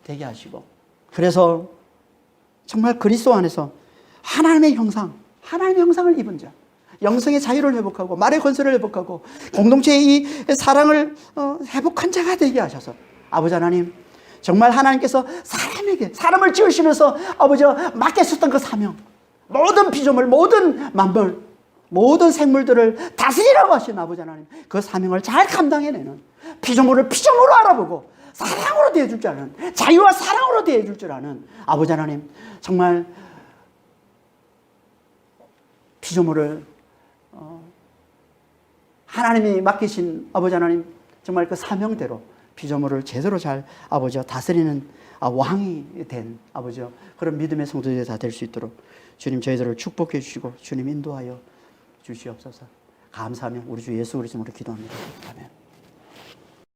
되게 하시고, 그래서 정말 그리스도 안에서 하나님의 형상을 입은 자, 영성의 자유를 회복하고 말의 권세를 회복하고 공동체의 이 사랑을 회복한 자가 되게 하셔서 아버지 하나님, 정말 하나님께서 사람을 지으시면서 아버지가 맡겼었던 그 사명, 모든 피조물, 모든 만물, 모든 생물들을 다스리라고 하신 아버지 하나님, 그 사명을 잘 감당해내는, 피조물을 피조물로 알아보고 사랑으로 대해줄 줄 아는, 자유와 사랑으로 대해줄 줄 아는 아버지 하나님, 정말 피조물을 하나님이 맡기신 아버지 하나님, 정말 그 사명대로 피조물을 제대로 잘 아버지와 다스리는 왕이 된 아버지와 그런 믿음의 성도들이 다 될 수 있도록 주님 저희들을 축복해 주시고 주님 인도하여 주시옵소서. 감사하며 우리 주 예수 그리스도로 기도합니다. 아멘.